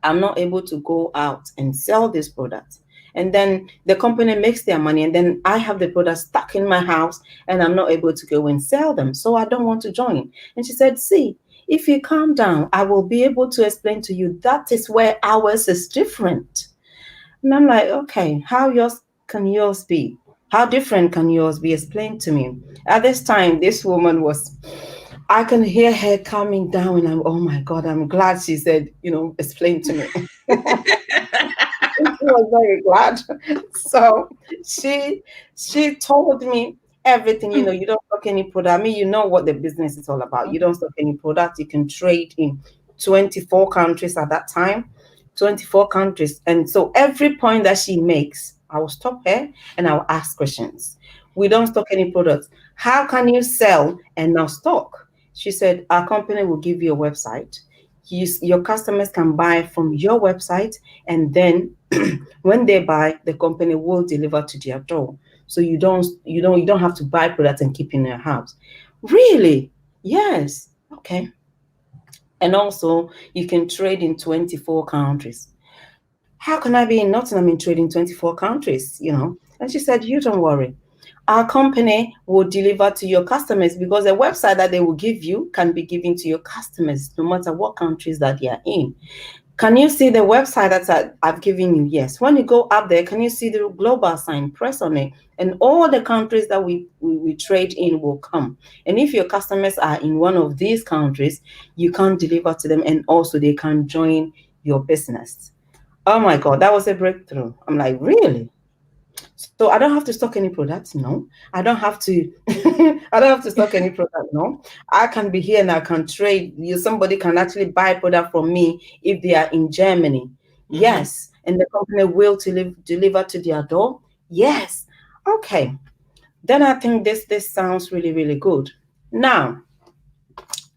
S4: I'm not able to go out and sell this product. And then the company makes their money, and then I have the product stuck in my house and I'm not able to go and sell them. So I don't want to join. And she said, see, if you calm down, I will be able to explain to you that is where ours is different. And I'm like, okay, how can yours be? How different can yours be? Explain to me. At this time, this woman I can hear her calming down, and oh my God, I'm glad she said, explain to me. She was very glad. So she told me everything. You don't stock any product. I mean, you know what the business is all about. You don't stock any product. You can trade in 24 countries at that time, 24 countries. And so every point that she makes, I will stop her and I will ask questions. We don't stock any products. How can you sell and not stock? She said, our company will give you a website. Your customers can buy from your website, and then when they buy, the company will deliver to their door. So you don't have to buy products and keep in your house. Really? Yes. Okay. And also, you can trade in 24 countries. How can I be in Nottingham and trade in 24 countries? And she said, you don't worry. Our company will deliver to your customers, because the website that they will give you can be given to your customers no matter what countries that they are in. Can you see the website that I've given you? Yes. When you go up there, can you see the global sign? Press on it, and all the countries that we trade in will come. And if your customers are in one of these countries, you can deliver to them, and also they can join your business. Oh my God, that was a breakthrough. I'm like, really? So I don't have to stock any products. No, I don't have to. I don't have to stock any product. No, I can be here and I can trade. Somebody can actually buy product from me if they are in Germany. Mm-hmm. Yes, and the company will deliver to their door. Yes. Okay. Then I think this sounds really, really good. Now,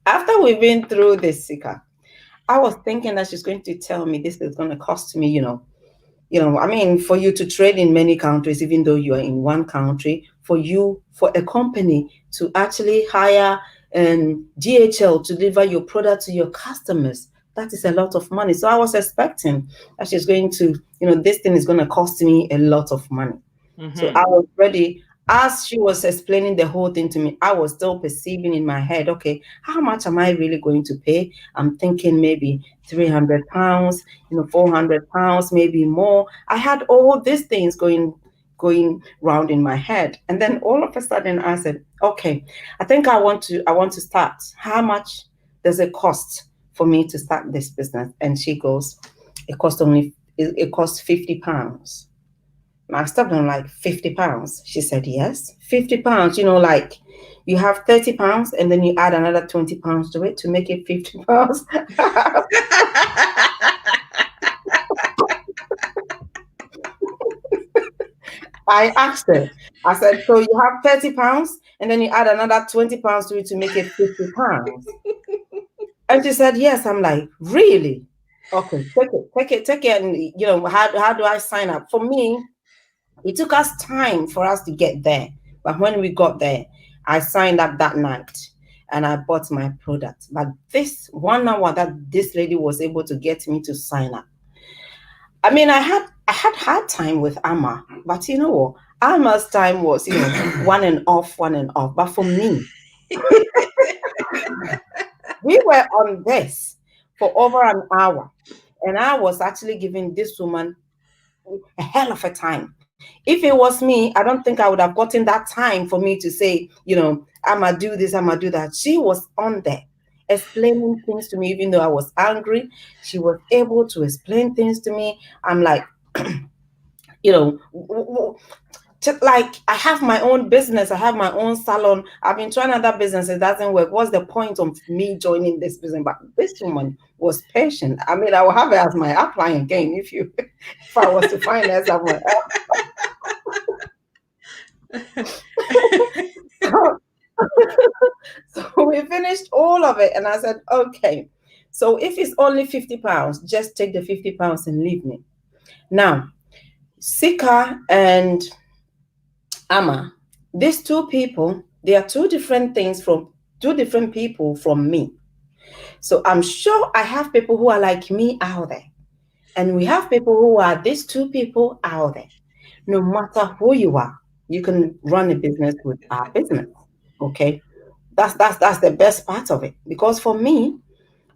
S4: after we've been through this, Sika, I was thinking that she's going to tell me this is going to cost me, I mean, for you to trade in many countries, even though you are in one country, for a company to actually hire DHL to deliver your product to your customers, that is a lot of money. So I was expecting that she's going to, this thing is going to cost me a lot of money. Mm-hmm. So I was ready. As she was explaining the whole thing to me, I was still perceiving in my head, okay, how much am I really going to pay? I'm thinking maybe £300, £400, maybe more. I had all these things going round in my head. And then all of a sudden I said, okay, I think I want to start. How much does it cost for me to start this business? And she goes, it costs £50. I stopped on like £50. She said, yes, £50. Like you have £30 and then you add another £20 to it to make it £50. I asked her, I said, so you have £30 and then you add another £20 to it to make it £50. And she said, yes. I'm like, really? Okay, take it. And how do I sign up? For me, it took us time for us to get there. But when we got there, I signed up that night and I bought my product. But this 1 hour that this lady was able to get me to sign up, I mean, I had I had time with Amma, but you know what? Amma's time was, on and off. But for me, we were on this for over an hour, and I was actually giving this woman a hell of a time. If it was me, I don't think I would have gotten that time for me to say, I'ma do this, I'ma do that. She was on there explaining things to me, even though I was angry. She was able to explain things to me. I'm like, just like I have my own business, I have my own salon. I've been trying other business, it doesn't work. What's the point of me joining this business? But this woman was patient. I mean, I will have it as my upline again if I was to find her somewhere else. So we finished all of it, and I said, okay, so if it's only £50, just take the £50 and leave me. Now, Sika and Amma, these two people, they are two different things from two different people from me. So I'm sure I have people who are like me out there, and we have people who are these two people out there. No matter who you are, you can run a business with our business. Okay, that's the best part of it, because for me,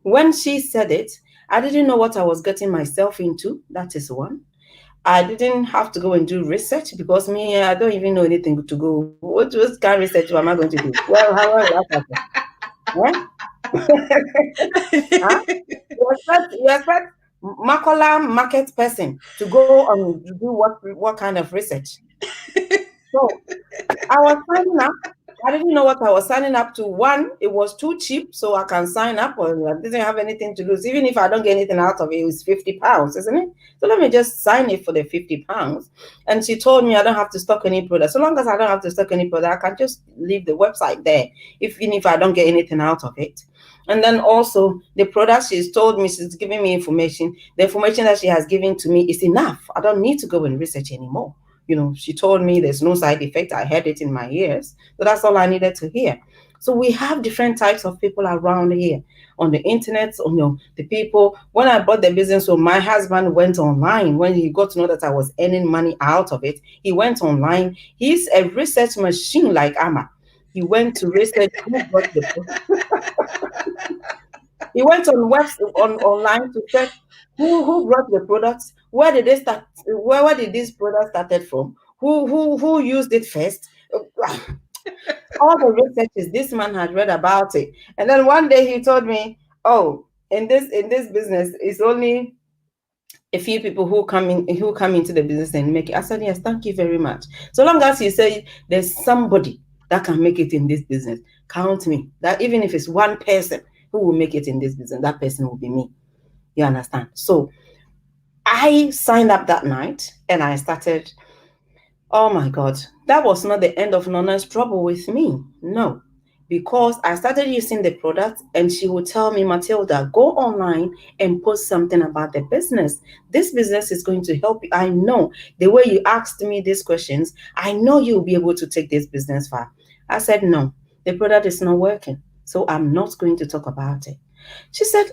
S4: when she said it, I didn't know what I was getting myself into. That is one. I didn't have to go and do research, because me, I don't even know anything to go. What kind of research am I going to do? Well, how will that happen? Huh? You expect Makola market person to go and do what kind of research? So I was signing up. I didn't know what I was signing up to. One, it was too cheap, so I can sign up, or I didn't have anything to lose. Even if I don't get anything out of it, it was £50, isn't it? So let me just sign it for the £50. And she told me I don't have to stock any product. So long as I don't have to stock any product, I can just leave the website there, even if I don't get anything out of it. And then also the product she's told me, she's giving me information. The information that she has given to me is enough. I don't need to go and research anymore. She told me there's no side effect. I heard it in my ears. So that's all I needed to hear. So we have different types of people around here on the internet. The people, when I bought the business, so my husband went online. When he got to know that I was earning money out of it, he went online. He's a research machine like Amma. He went to research who got the He went online to check who brought the products, where did they start, where did this product started from, who used it first. All the researches this man had read about it. And then one day he told me, oh, in this business, it's only a few people who come into the business and make it. I said, yes, thank you very much. So long as you say there's somebody that can make it in this business, count me. That even if it's one person who will make it in this business, that person will be me. You understand? So I signed up that night and I started. Oh my God, that was not the end of Nona's trouble with me. No, because I started using the product and she would tell me, Matilda, go online and post something about the business. This business is going to help you. I know the way you asked me these questions, I know you'll be able to take this business far. I said, no, the product is not working, so I'm not going to talk about it. She said,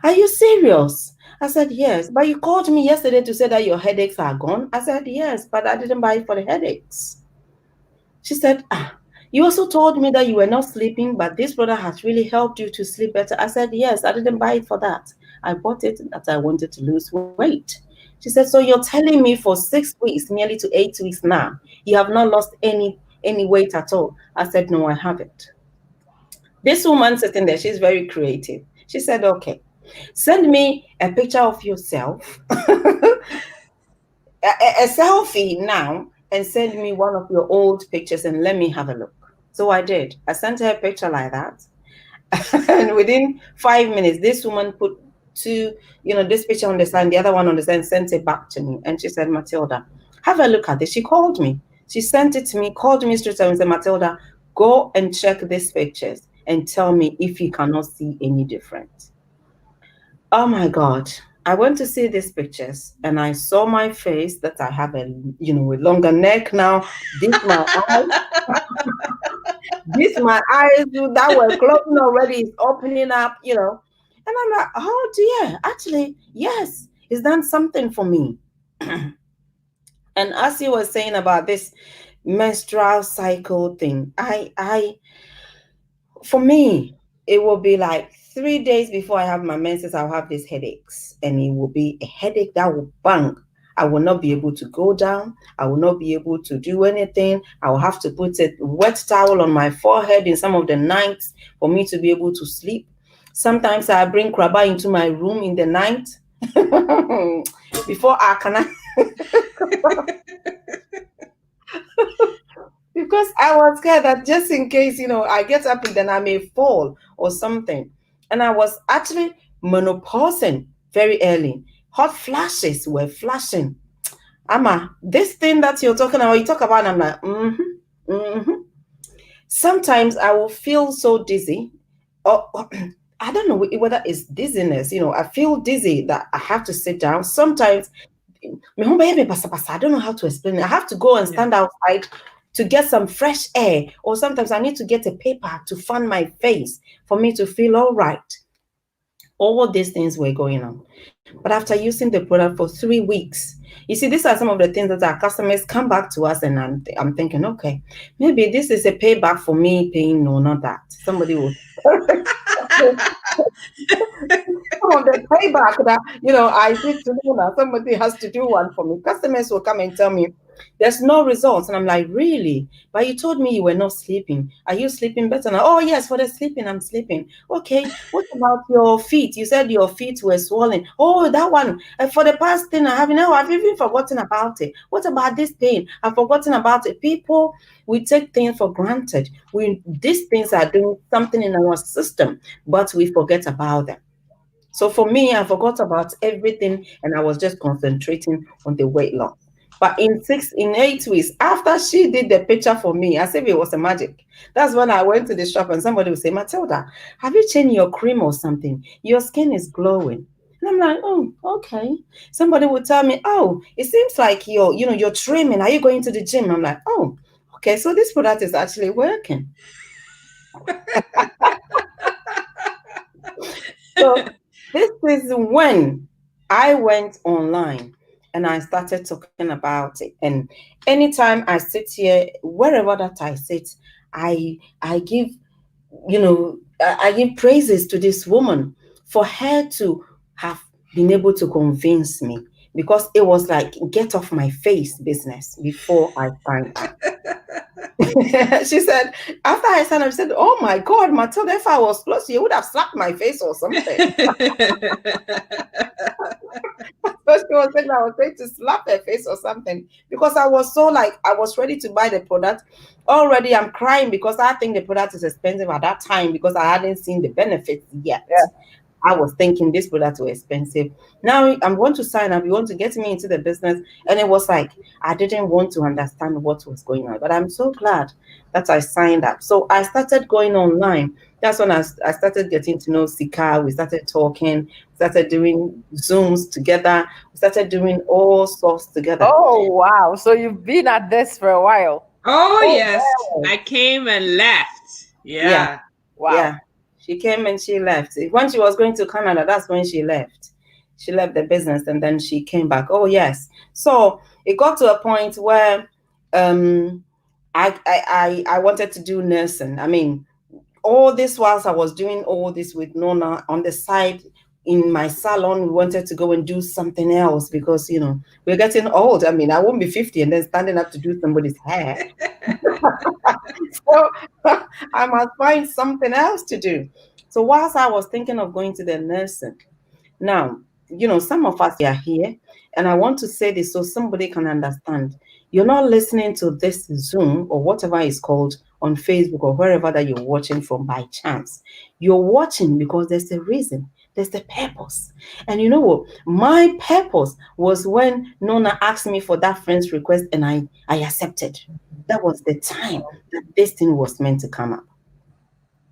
S4: are you serious? I said, yes, but you called me yesterday to say that your headaches are gone. I said, yes, but I didn't buy it for the headaches. She said, you also told me that you were not sleeping, but this product has really helped you to sleep better. I said, yes, I didn't buy it for that. I bought it that I wanted to lose weight. She said, so you're telling me for 6 weeks, nearly to 8 weeks now, you have not lost any weight at all? I said, no, I haven't. This woman sitting there, she's very creative. She said, okay, send me a picture of yourself, a selfie now, and send me one of your old pictures and let me have a look. So I did. I sent her a picture like that. And within 5 minutes, this woman put this picture on the side, the other one on the side, sent it back to me. And she said, Matilda, have a look at this. She called me. She sent it to me, called me straight away and said, Matilda, go and check these pictures and tell me if you cannot see any difference. Oh my God. I went to see these pictures and I saw my face that I have a longer neck now. This my eyes. This my eyes that were closing already is opening up, And I'm like, oh dear, actually, yes, it's done something for me. And as you were saying about this menstrual cycle thing, for me, it will be like 3 days before I have my menses, I'll have these headaches, and it will be a headache that will bang. I will not be able to go down. I will not be able to do anything. I will have to put a wet towel on my forehead in some of the nights for me to be able to sleep. Sometimes I bring Kraba into my room in the night before I can. Because I was scared that just in case, I get up and then I may fall or something. And I was actually menopausing very early. Hot flashes were flashing. Amma, this thing that you're talking about, you talk about, I'm like, Sometimes I will feel so dizzy. Or I don't know whether it's dizziness. I feel dizzy that I have to sit down. Sometimes, I don't know how to explain it. I have to go and stand outside to get some fresh air, or sometimes I need to get a paper to fan my face for me to feel all right. All these things were going on. But after using the product for 3 weeks, you see, these are some of the things that our customers come back to us, and I'm thinking, okay, maybe this is a payback for me paying. No, not that. Somebody will. Some of the payback that I did to Luna, somebody has to do one for me. Customers will come and tell me there's no results, and I'm like, really? But you told me you were not sleeping. Are you sleeping better now? Oh yes, for the sleeping, I'm sleeping. Okay, what about your feet? You said your feet were swollen. Oh, that one. For the past thing I have now, I've even forgotten about it. What about this pain? I've forgotten about it. People, we take things for granted. These things are doing something in our system, but we forget about them. So for me, I forgot about everything, and I was just concentrating on the weight loss. But in 8 weeks, after she did the picture for me, as if it was a magic, that's when I went to the shop and somebody would say, Matilda, have you changed your cream or something? Your skin is glowing. And I'm like, oh, okay. Somebody would tell me, oh, it seems like you're trimming. Are you going to the gym? I'm like, oh, okay. So this product is actually working. So this is when I went online and I started talking about it. And anytime I sit here, wherever that I sit, I give, I give praises to this woman for her to have been able to convince me, because it was like get off my face business before I signed up. She said, after I signed up, she said, oh my God, Matilda, if I was close, you would have slapped my face or something. First she was saying I was going to slap her face or something, because I was so I was ready to buy the product. Already I'm crying because I think the product is expensive at that time, because I hadn't seen the benefits yet. Yeah. I was thinking this product was expensive. Now I'm going to sign up. You want to get me into the business. And it was like, I didn't want to understand what was going on. But I'm so glad that I signed up. So I started going online. That's when I started getting to know Sika. We started talking, started doing Zooms together. We started doing all sorts together.
S3: Oh, wow. So you've been at this for a while.
S1: Oh yes. Wow. I came and left. Yeah.
S3: Wow.
S4: Yeah. She came and she left. When she was going to Canada, that's when she left. She left the business and then she came back. Oh, yes. So it got to a point where I wanted to do nursing. I mean, all this whilst I was doing all this with Nona on the side in my salon, we wanted to go and do something else because, we're getting old. I mean, I won't be 50 and then standing up to do somebody's hair. So I must find something else to do. So whilst I was thinking of going to the nursing, now, some of us are here, and I want to say this so somebody can understand. You're not listening to this Zoom or whatever it's called on Facebook or wherever that you're watching from by chance. You're watching because there's a reason. There's the purpose. And you know what? My purpose was when Nona asked me for that friend's request and I accepted. That was the time that this thing was meant to come up.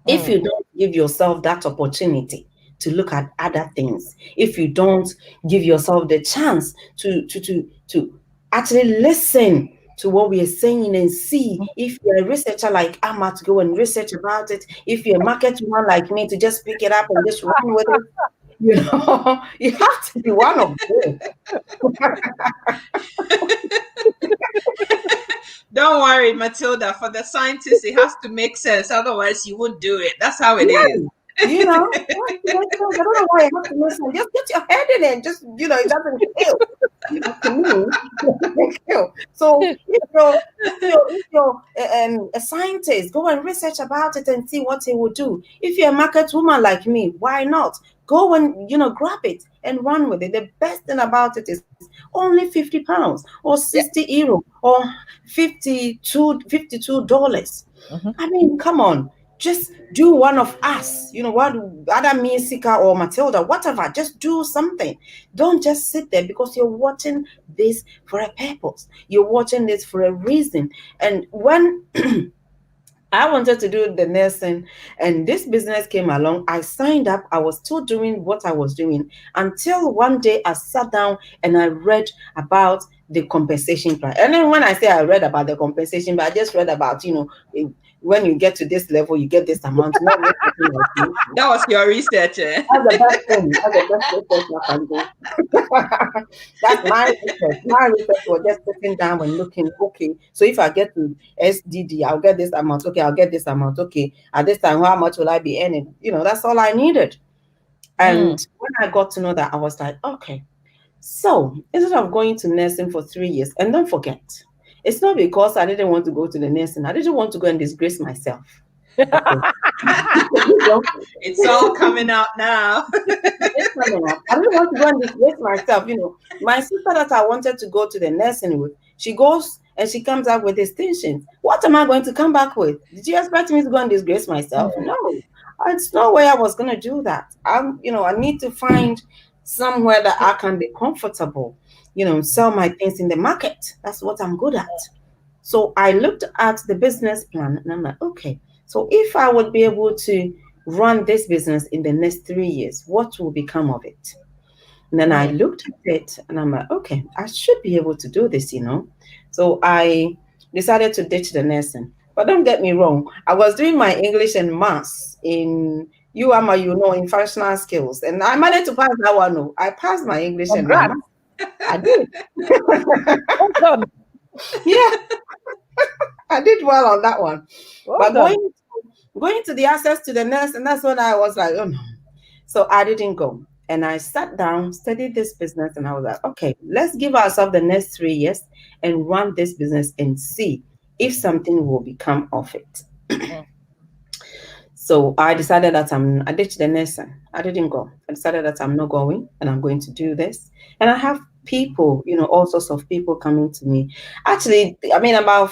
S4: If you don't give yourself that opportunity to look at other things, if you don't give yourself the chance to actually listen to what we are saying and see, if you're a researcher like Amma to go and research about it, if you're a market woman like me to just pick it up and just run with it, You know, you have to be one of them.
S1: Don't worry, Matilda. For the scientists, it has to make sense. Otherwise, you won't do it. That's how it is.
S4: You know, I don't know why I have to listen. Just get your head in it. Just, you know, it doesn't kill. To me, it doesn't kill. So if you're a scientist, go and research about it and see what it will do. If you're a market woman like me, why not? Go and, you know, grab it and run with it. The best thing about it is only £50 or 60 euro or $52. I mean, come on. Just do one of us, you know, what other me, Sika or Matilda, whatever. Just do something. Don't just sit there, because you're watching this for a purpose. You're watching this for a reason. And when I wanted to do the nursing and this business came along, I signed up. I was still doing what I was doing until one day I sat down and I read about the compensation plan. And then when I say I read about the compensation plan, I just read about, you know, when you get to this level, you get this amount.
S1: That was your research, eh?
S4: That's the best thing. That's the best research I can do. That's my research. My research was just sitting down and looking, okay, so if I get to SDD, I'll get this amount. Okay, I'll get this amount. Okay, at this time, how much will I be earning? You know, that's all I needed. And when I got to know that, I was like, okay, so instead of going to nursing for 3 years, and don't forget, it's not because I didn't want to go to the nursing. I didn't want to go and disgrace myself.
S1: It's all coming out now.
S4: It's coming out. I didn't want to go and disgrace myself. You know, my sister that I wanted to go to the nursing with, she goes and she comes up with distinctions. What am I going to come back with? Did you expect me to go and disgrace myself? No, it's no way I was going to do that. You know, I need to find somewhere that I can be comfortable, you know, sell my things in the market. That's what I'm good at. So I looked at the business plan and I'm like, okay, so if I would be able to run this business in the next 3 years, what will become of it? And then I looked at it and I'm like, okay, I should be able to do this, you know. So I decided to ditch the nursing. But don't get me wrong, I was doing my English and maths in UAMA, you know, in functional skills. And I managed to pass that one. No, I passed my English and my maths. I did.
S3: Well done.
S4: Yeah. I did well on that one.
S3: Well
S4: but
S3: done.
S4: going to the access to the nurse, and that's when I was like, oh no. So I didn't go. And I sat down, studied this business, and I was like, okay, let's give ourselves the next 3 years and run this business and see if something will become of it. So I decided that I ditched the nursing. I didn't go. I decided that I'm not going and I'm going to do this. And I have people, you know, all sorts of people coming to me. Actually, I mean, about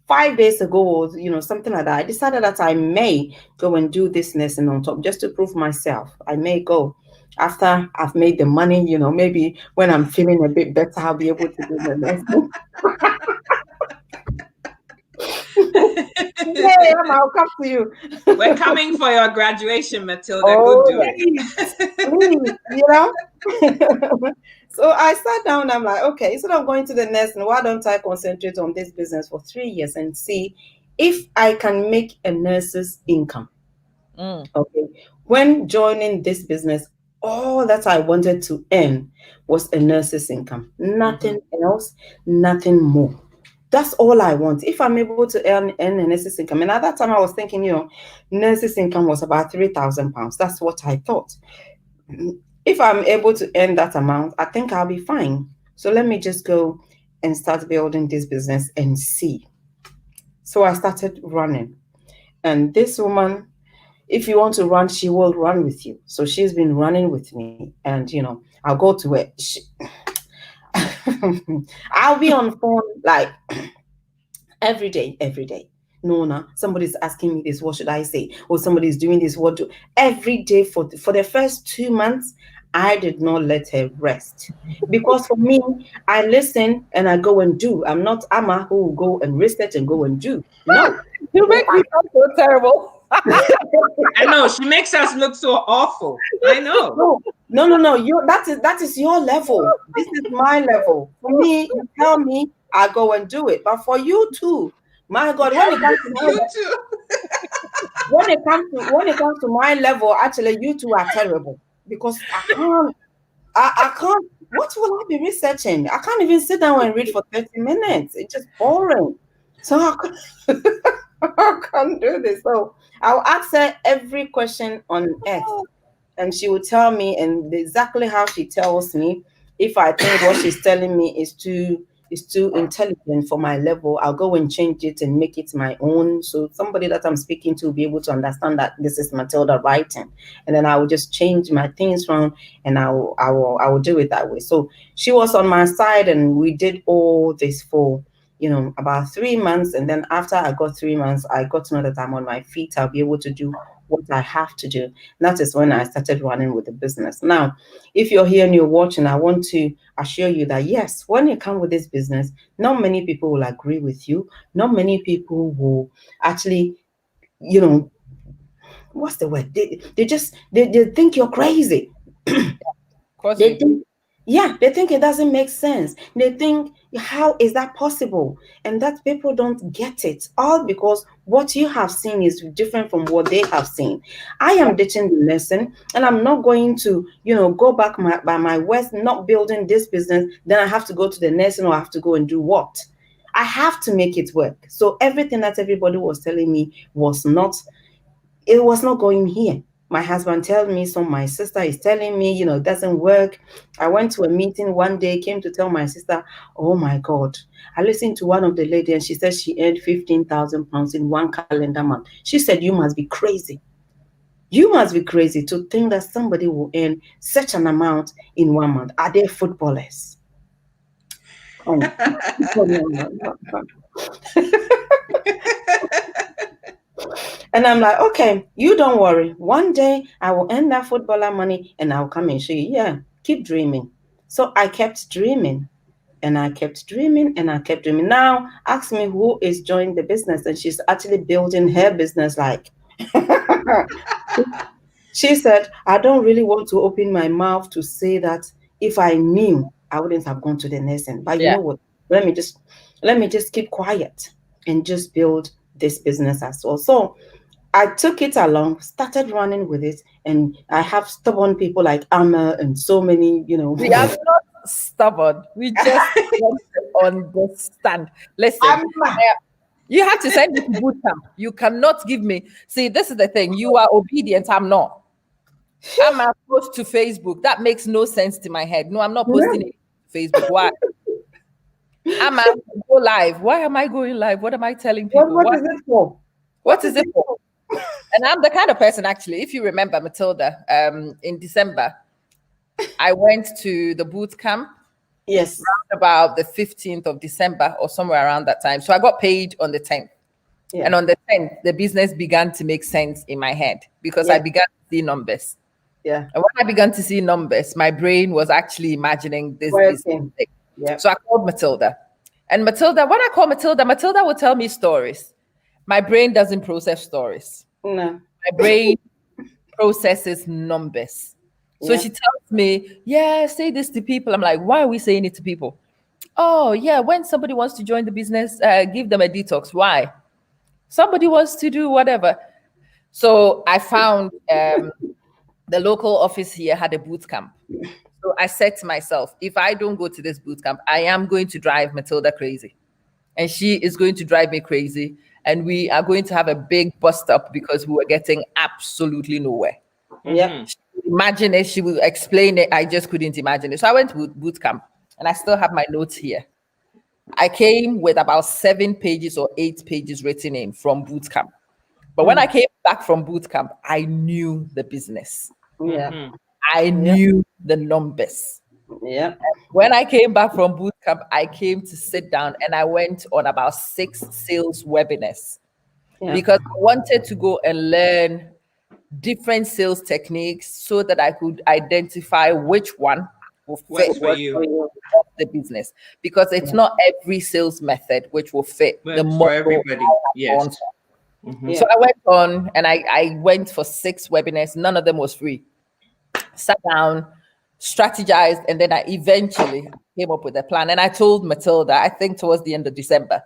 S4: 5 days ago, you know, something like that, I decided that I may go and do this nursing on top just to prove myself. I may go after I've made the money, you know, maybe when I'm feeling a bit better, I'll be able to do the nursing. Hey, I'll come to you.
S1: We're coming for your graduation, Matilda. Go do it.
S4: Please, you know. So I sat down and I'm like, okay, instead of going to the nursing, why don't I concentrate on this business for 3 years and see if I can make a nurse's income? Okay. When joining this business, all that I wanted to earn was a nurse's income. Nothing else, nothing more. That's all I want. If I'm able to earn a nurse's income. And at that time I was thinking, you know, nurse's income was about £3,000. That's what I thought. If I'm able to earn that amount, I think I'll be fine. So let me just go and start building this business and see. So I started running. And this woman, if you want to run, she will run with you. So she's been running with me. And, you know, I'll go to her. I'll be on phone like every day. Nona, somebody's asking me this, what should I say? Or somebody's doing this, what do? Every day for the first 2 months, I did not let her rest. Because for me, I listen and I go and do. I'm not Amma who will go and research and go and do. No.
S3: You make me sound so terrible.
S1: I know, she makes us look so awful. I know.
S4: No. That is your level. This is my level. For me, you tell me, I go and do it. But for you too, my God, when it comes to my level, actually, you two are terrible. because I can't. What will I be researching? I can't even sit down and read for 30 minutes. It's just boring. So I can't do this. So I'll ask her every question on earth, and she will tell me, and exactly how she tells me. If I think what she's telling me is too intelligent for my level, I'll go and change it and make it my own. So somebody that I'm speaking to will be able to understand that this is Matilda writing, and then I will just change my things from, and I will do it that way. So she was on my side, and we did all this for about 3 months. And then after I got 3 months, I got to know that I'm on my feet. I'll be able to do what I have to do. And that is when I started running with the business. Now, if you're here and you're watching, I want to assure you that yes, when you come with this business, not many people will agree with you. Not many people will actually, what's the word? They think you're crazy. They think it doesn't make sense. They think, how is that possible? And that people don't get it, all because what you have seen is different from what they have seen. I am ditching the lesson, and I'm not going to, go back by my words, not building this business. Then I have to go to the nursing, or I have to go and do what? I have to make it work. So everything that everybody was telling me was not going here. My husband tells me so. My sister is telling me, it doesn't work. I went to a meeting one day, came to tell my sister, oh my God. I listened to one of the ladies, and she said she earned £15,000 in one calendar month. She said, you must be crazy. You must be crazy to think that somebody will earn such an amount in 1 month. Are they footballers? And I'm like, okay, you don't worry. One day I will earn that footballer money, and I'll come and show you. Yeah, keep dreaming. So I kept dreaming, and I kept dreaming, and I kept dreaming. Now, ask me who is joining the business, and she's actually building her business like. She said, I don't really want to open my mouth to say that if I knew, I wouldn't have gone to the nursing. But you know what? Let me just keep quiet and just build this business as well. So I took it along, started running with it, and I have stubborn people like Amma and so many,
S3: We are not stubborn. We just want to understand. Listen, you have to send me to boot camp. You cannot give me. See, this is the thing. You are obedient. I'm not. I'm not post to Facebook. That makes no sense to my head. No, I'm not posting it to Facebook. Why? I'm going to go live. Why am I going live? What am I telling people?
S4: What is it for?
S3: What is it for? And I'm the kind of person, actually, if you remember, Matilda, in December, I went to the boot camp.
S4: Yes.
S3: Around about the 15th of December or somewhere around that time. So I got paid on the 10th. Yeah. And on the 10th, the business began to make sense in my head because I began to see numbers.
S4: Yeah.
S3: And when I began to see numbers, my brain was actually imagining this business thing. Yeah. So I called Matilda. And Matilda, when I call Matilda, Matilda will tell me stories. My brain doesn't process stories.
S4: No.
S3: My brain processes numbers. So she tells me, say this to people. I'm like, why are we saying it to people? Oh, yeah, when somebody wants to join the business, give them a detox. Why? Somebody wants to do whatever. So I found the local office here had a boot camp. So I said to myself, if I don't go to this boot camp, I am going to drive Matilda crazy. And she is going to drive me crazy. And we are going to have a big bust up because we were getting absolutely nowhere.
S4: Yeah.
S3: Imagine it. She will explain it. I just couldn't imagine it. So I went to boot camp, and I still have my notes here. I came with about 7 pages or 8 pages written in from boot camp. But when I came back from boot camp, I knew the business.
S4: Yeah.
S3: I knew the numbers.
S4: Yeah.
S3: When I came back from boot camp, I came to sit down, and I went on about 6 sales webinars because I wanted to go and learn different sales techniques so that I could identify which one will fit
S1: for you
S3: the business, because it's not every sales method which will fit the model
S1: for everybody. Yes.
S3: So I went on, and I went for 6 webinars. None of them was free. Sat down, strategized, and then I eventually came up with a plan. And I told Matilda, I think towards the end of December,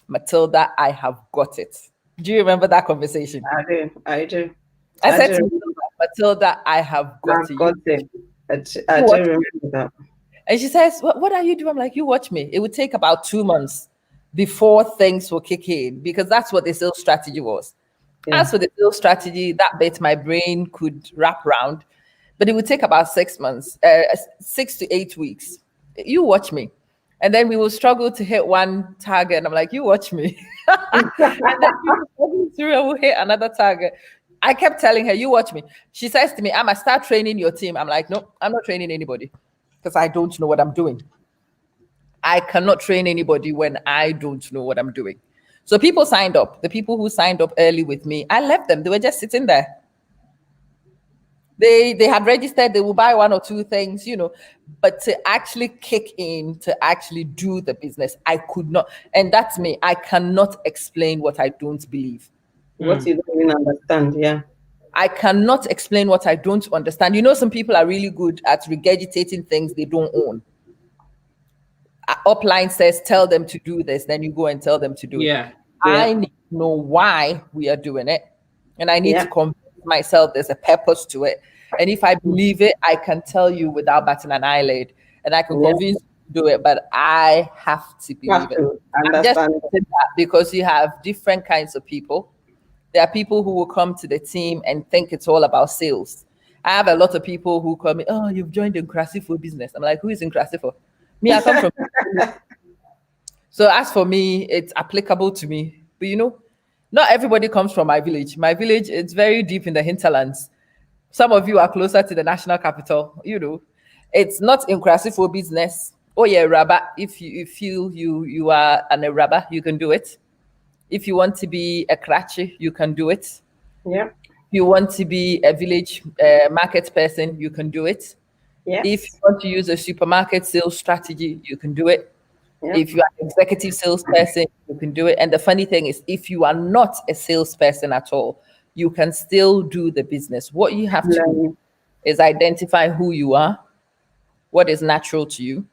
S3: Matilda, I have got it. Do you remember that conversation?
S4: I do.
S3: I said to Matilda, Matilda, I have got
S4: I've got
S3: it.
S4: I do remember that.
S3: And she says, what are you doing? I'm like, you watch me. It would take about 2 months before things will kick in, because that's what the sales strategy was. Yeah. As for the sales strategy, that bit my brain could wrap around, but it would take about 6 months, 6 to 8 weeks. You watch me. And then we will struggle to hit one target. And I'm like, you watch me. And then we'll hit another target. I kept telling her, you watch me. She says to me, I'm going to start training your team. I'm like, no, I'm not training anybody, because I don't know what I'm doing. I cannot train anybody when I don't know what I'm doing. So people signed up. The people who signed up early with me, I left them. They were just sitting there. They had registered. They will buy 1 or 2 things, but to actually kick in, to actually do the business, I could not. And that's me. I cannot explain what I don't believe.
S4: What you don't even understand, yeah.
S3: I cannot explain what I don't understand. Some people are really good at regurgitating things they don't own. Upline says, tell them to do this, then you go and tell them to do it. I need to know why we are doing it. And I need to convince myself there's a purpose to it. And if I believe it, I can tell you without batting an eyelid. And I can convince you to do it, but I have to believe it. I'm just saying that because you have different kinds of people. There are people who will come to the team and think it's all about sales. I have a lot of people who come in, oh, you've joined the Nkrasifo business. I'm like, who is Nkrasifo? Me, I come from. So as for me, it's applicable to me. But not everybody comes from my village. My village, it's very deep in the hinterlands. Some of you are closer to the national capital. It's not Nkrasifo business. Oh yeah, Rabba. If you feel you are an Rabba, you can do it. If you want to be a Krachi, you can do it.
S4: Yeah.
S3: If you want to be a village market person, you can do it.
S4: Yeah.
S3: If you want to use a supermarket sales strategy, you can do it. Yeah. If you are an executive salesperson, you can do it. And the funny thing is, if you are not a salesperson at all, you can still do the business. What you have to do is identify who you are, what is natural to you,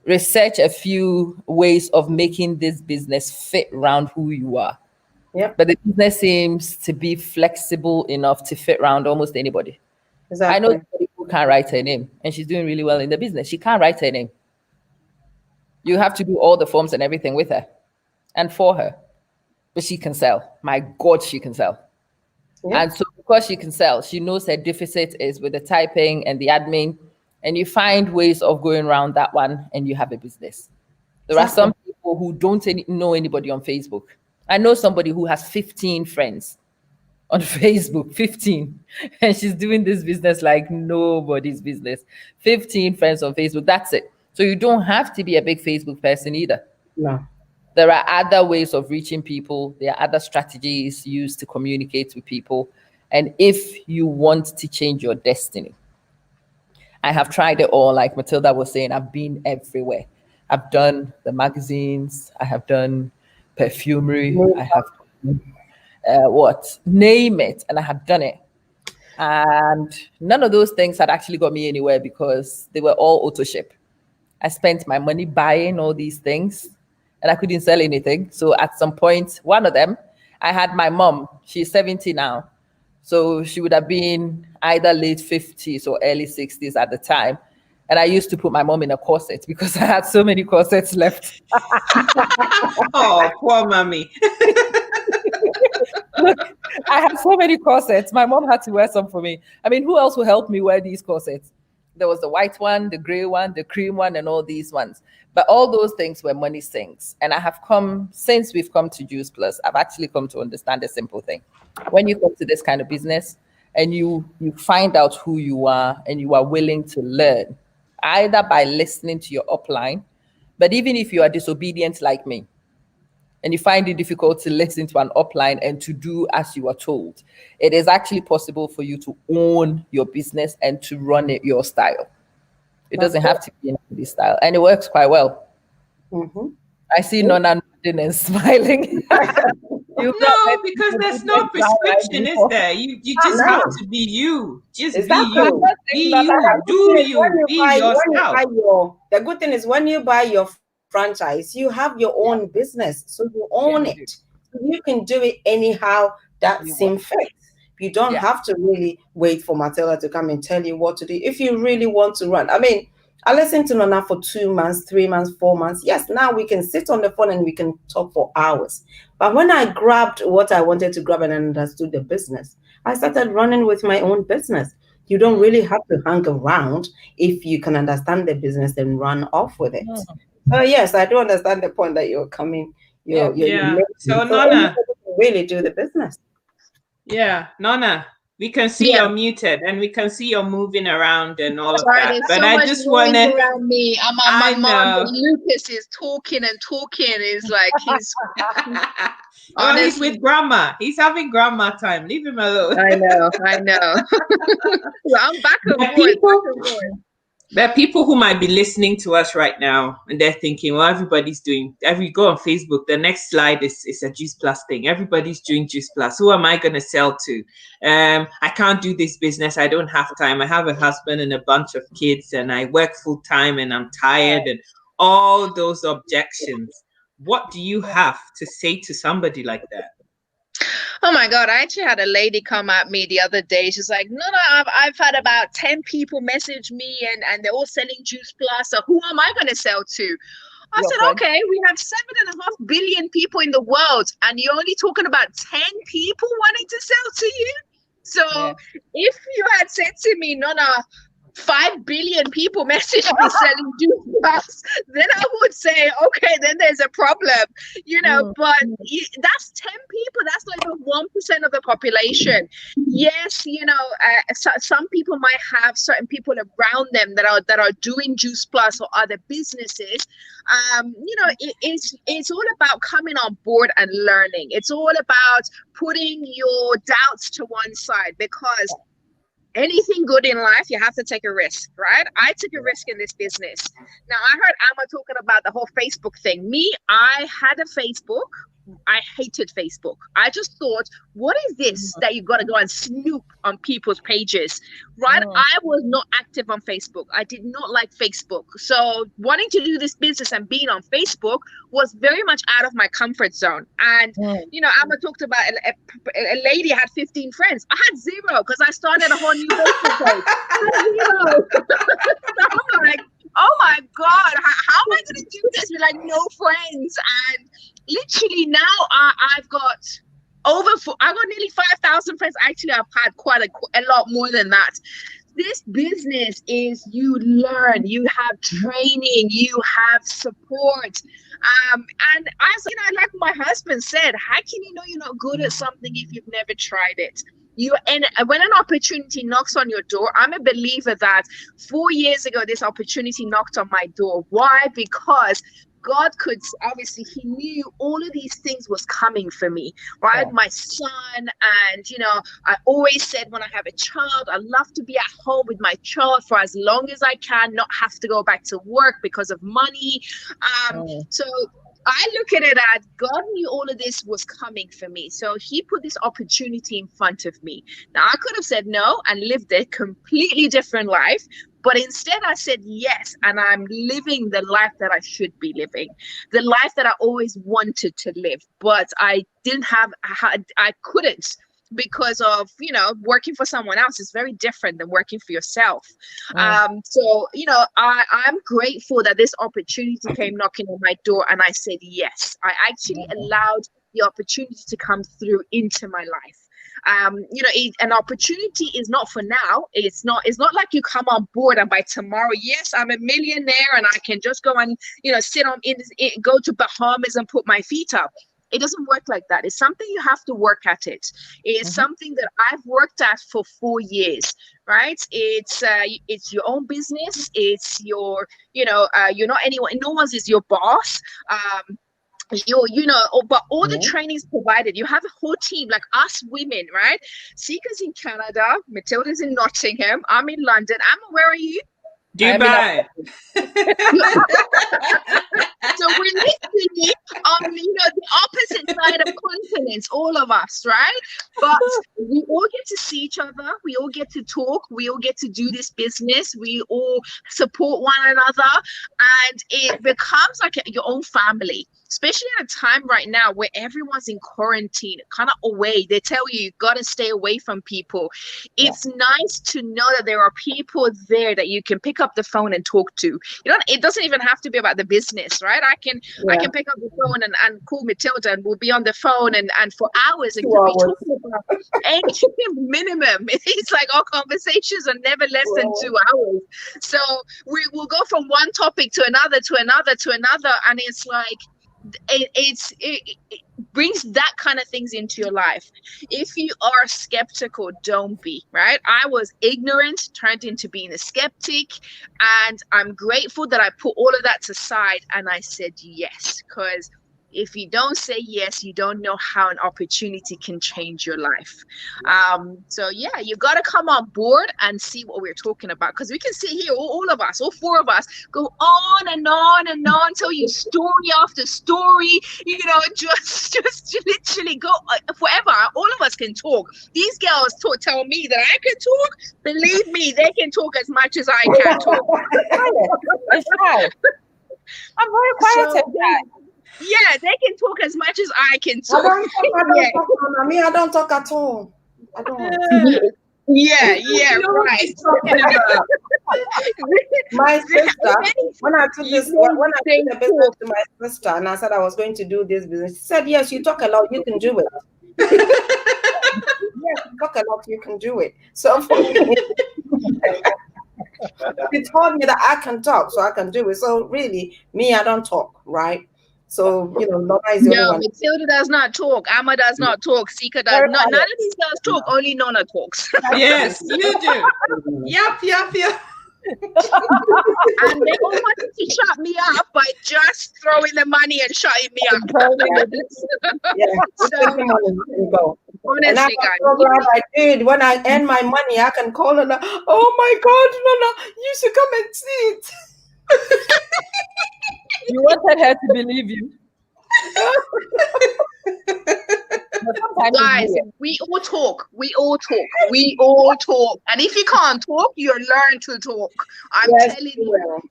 S3: research a few ways of making this business fit around who you are.
S4: Yeah.
S3: But the business seems to be flexible enough to fit around almost anybody.
S4: Exactly.
S3: I know somebody who can't write her name and she's doing really well in the business. She can't write her name. You have to do all the forms and everything with her and for her. But she can sell. My God, she can sell. Yeah. And so because she can sell, she knows her deficit is with the typing and the admin. And you find ways of going around that one and you have a business. There are some people who don't know anybody on Facebook. I know somebody who has 15 friends on Facebook, 15. And she's doing this business like nobody's business. 15 friends on Facebook, that's it. So you don't have to be a big Facebook person either.
S4: No.
S3: There are other ways of reaching people. There are other strategies used to communicate with people. And if you want to change your destiny, I have tried it all. Like Matilda was saying, I've been everywhere. I've done the magazines. I have done perfumery. I have name it. And I have done it. And none of those things had actually got me anywhere because they were all auto ship. I spent my money buying all these things and I couldn't sell anything. So at some point, one of them, I had my mom. She's 70 now. So she would have been either late 50s or early 60s at the time. And I used to put my mom in a corset because I had so many corsets left.
S1: Oh, poor mommy.
S3: Look, I had so many corsets. My mom had to wear some for me. I mean, who else will help me wear these corsets? There was the white one, the gray one, the cream one, and all these ones. But all those things were money sinks. And I have come, since we've come to Juice Plus, I've actually come to understand a simple thing. When you come to this kind of business and you find out who you are and you are willing to learn, either by listening to your upline, but even if you are disobedient like me, and you find it difficult to listen to an upline and to do as you are told, it is actually possible for you to own your business and to run it your style. It doesn't have to be anybody's style, and it works quite well.
S4: Mm-hmm.
S3: I see Nona nodding and smiling.
S1: No, because there's no prescription, is there? You just have to be you. Just be you. Be you. Do you. Be yourself.
S4: The good thing is when you buy your franchise, you have your own business, so you own it. You can do it anyhow that seems fit. You don't have to really wait for Matilda to come and tell you what to do. If you really want to run, I mean, I listened to Nona for 2 months, 3 months, 4 months. Yes, now we can sit on the phone and we can talk for hours. But when I grabbed what I wanted to grab and understood the business, I started running with my own business. You don't really have to hang around. If you can understand the business, then run off with it. So yes, I do understand the point that you're coming. You're
S1: so Nona,
S4: really do the business.
S1: Yeah, Nona, we can see you're muted and we can see you're moving around and all of that. But I just want to.
S2: Around me, my mom, Lucas is talking and talking. Is like he's.
S1: He's with grandma. He's having grandma time. Leave him alone.
S2: I know. Well, I'm back and forth.
S1: There are people who might be listening to us right now and they're thinking, well, everybody's doing, you go on Facebook, the next slide is a Juice Plus thing. Everybody's doing Juice Plus. Who am I going to sell to? I can't do this business. I don't have time. I have a husband and a bunch of kids and I work full time and I'm tired and all those objections. What do you have to say to somebody like that?
S2: Oh my God, I actually had a lady come at me the other day. She's like, no, I've had about 10 people message me and they're all selling Juice Plus. So who am I going to sell to? I said, okay, we have 7.5 billion people in the world and you're only talking about 10 people wanting to sell to you. So if you had said to me, Nona, 5 billion people message me selling Juice Plus, then I would say, okay, then there's a problem, but that's 10 people. That's not even 1% of the population. Yes, some people might have certain people around them that are doing Juice Plus or other businesses. It's all about coming on board and learning. It's all about putting your doubts to one side, because anything good in life, you have to take a risk, right? I took a risk in this business. Now, I heard Amma talking about the whole Facebook thing. I had a Facebook. I hated Facebook. I just thought, what is this that you got to go and snoop on people's pages, right? I was not active on Facebook. I did not like Facebook. So wanting to do this business and being on Facebook was very much out of my comfort zone. And, Amma talked about a lady had 15 friends. I had 0 because I started a whole new Facebook page. I had 0. So I'm like, oh my God, how am I going to do this with like no friends? And literally now I've got nearly 5,000 friends. Actually, I've had quite a lot more than that. This business is, you learn, you have training, you have support. And as like my husband said, how can you know you're not good at something if you've never tried it? And when an opportunity knocks on your door, I'm a believer that 4 years ago, this opportunity knocked on my door. Why? Because God could, obviously, he knew all of these things was coming for me, right? Yeah. My son, and, I always said when I have a child, I love to be at home with my child for as long as I can, not have to go back to work because of money. So I look at it as God knew all of this was coming for me. So he put this opportunity in front of me. Now, I could have said no and lived a completely different life. But instead, I said yes, and I'm living the life that I should be living, the life that I always wanted to live. But I couldn't, because of, working for someone else is very different than working for yourself. So, I'm grateful that this opportunity came knocking on my door and I said yes. I actually allowed the opportunity to come through into my life. An opportunity is not for now. It's not like you come on board and by tomorrow, yes, I'm a millionaire and I can just go and, sit on go to Bahamas and put my feet up. It doesn't work like that. It's something you have to work at it. It's something that I've worked at for 4 years, right? It's your own business. It's you're not anyone, no one's is your boss. But all the trainings provided, you have a whole team like us women, right? Sika's in Canada, Matilda's in Nottingham, I'm in London. Amma, where are you?
S1: Dubai.
S2: So we're literally on, the opposite side of continents, all of us, right? But we all get to see each other. We all get to talk. We all get to do this business. We all support one another, and it becomes like your own family. Especially at a time right now where everyone's in quarantine, kind of away. They tell you got to stay away from people. It's nice to know that there are people there that you can pick up the phone and talk to. It doesn't even have to be about the business, right? I can pick up the phone and call Matilda, and we'll be on the phone and for hours and could be talking about anything minimum. It's like our conversations are never less than 2 hours. So we will go from one topic to another, and it's like, it brings that kind of things into your life. If you are skeptical, don't be, right? I was ignorant, turned into being a skeptic, and I'm grateful that I put all of that aside and I said yes, because if you don't say yes, you don't know how an opportunity can change your life. So yeah, you got to come on board and see what we're talking about, because we can sit here, all of us, all four of us, go on and on and on, tell you story after story, just literally go forever. All of us can talk. These girls tell me that I can talk. Believe me, they can talk as much as I can talk.
S3: I'm very quiet.
S2: Yeah, they can talk as much as I can talk.
S4: I don't talk at all. I don't.
S2: Yeah, right.
S4: My sister, when I took the business to my sister and I said I was going to do this business, she said, yes, you talk a lot, you can do it. Yes, you talk a lot, you can do it. So for me, she told me that I can talk, so I can do it. So really, me, I don't talk, right? So, Nona is the only one.
S2: Matilda does not talk. Amma does not talk. Sika does not. None of these girls talk. Only Nona talks.
S1: Yes, you do. Yep.
S2: And they all wanted to shut me up by just throwing the money and shutting me up. Honestly, guys.
S4: So glad I did. When I earn my money, I can call her. Oh my God, Nona, you should come and see it.
S3: You wanted her to believe you.
S2: Guys, we all talk. And if you can't talk, you learn to talk. I'm telling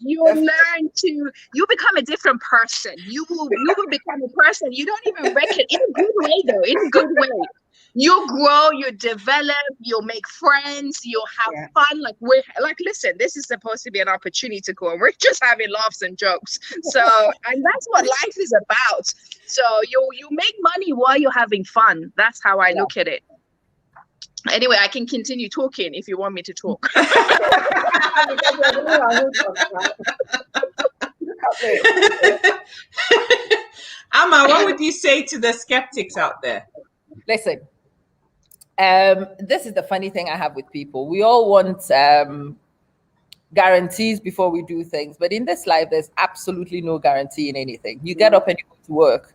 S2: you, you become a different person. You will become a person you don't even reckon, in a good way though, in a good way. You'll grow, you'll develop, you'll make friends, you'll have fun. Listen, this is supposed to be an opportunity to go, and we're just having laughs and jokes. So, and that's what life is about. So you make money while you're having fun. That's how I look at it. Anyway, I can continue talking if you want me to talk.
S1: Amma, what would you say to the skeptics out there?
S3: Listen, this is the funny thing I have with people. We all want guarantees before we do things, but in this life, there's absolutely no guarantee in anything. You get up and you go to work,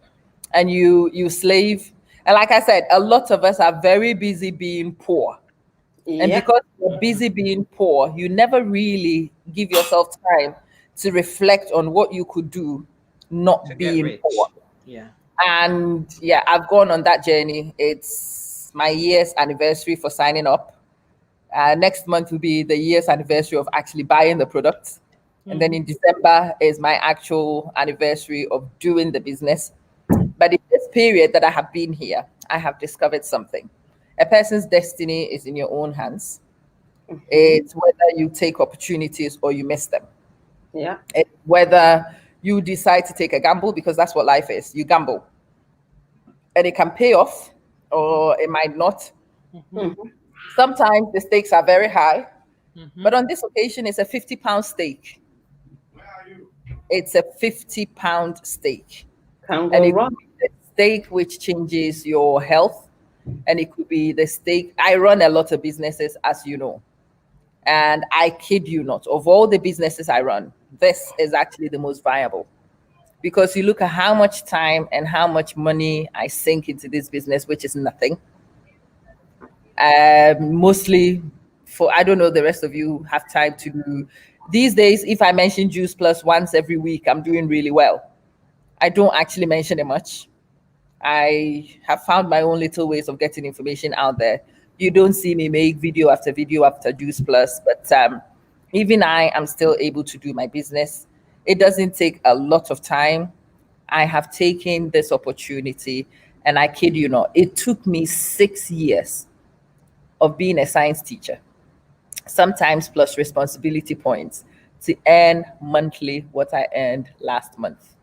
S3: and you slave. And like I said, a lot of us are very busy being poor. And because you're busy being poor, you never really give yourself time to reflect on what you could do not being poor.
S1: Yeah.
S3: And I've gone on that journey. It's my year's anniversary for signing up. Next month will be the year's anniversary of actually buying the products. And then in December is my actual anniversary of doing the business. But in this period that I have been here, I have discovered something. A person's destiny is in your own hands. It's whether you take opportunities or you miss them.
S4: Yeah.
S3: It's whether you decide to take a gamble, because that's what life is. You gamble. And it can pay off or it might not. Sometimes the stakes are very high. But on this occasion, it's a 50-pound stake. It's a 50-pound stake.
S4: And
S3: it could be the stake which changes your health. And it could be the stake. I run a lot of businesses, as you know. And I kid you not, of all the businesses I run, this is actually the most viable. Because you look at how much time and how much money I sink into this business, which is nothing. Mostly I don't know, the rest of you have time to do. These days, if I mention Juice Plus once every week, I'm doing really well. I don't actually mention it much. I have found my own little ways of getting information out there. You don't see me make video after video after Juice Plus, but even I am still able to do my business. It doesn't take a lot of time. I have taken this opportunity, and I kid you not, it took me 6 years of being a science teacher, sometimes plus responsibility points, to earn monthly what I earned last month.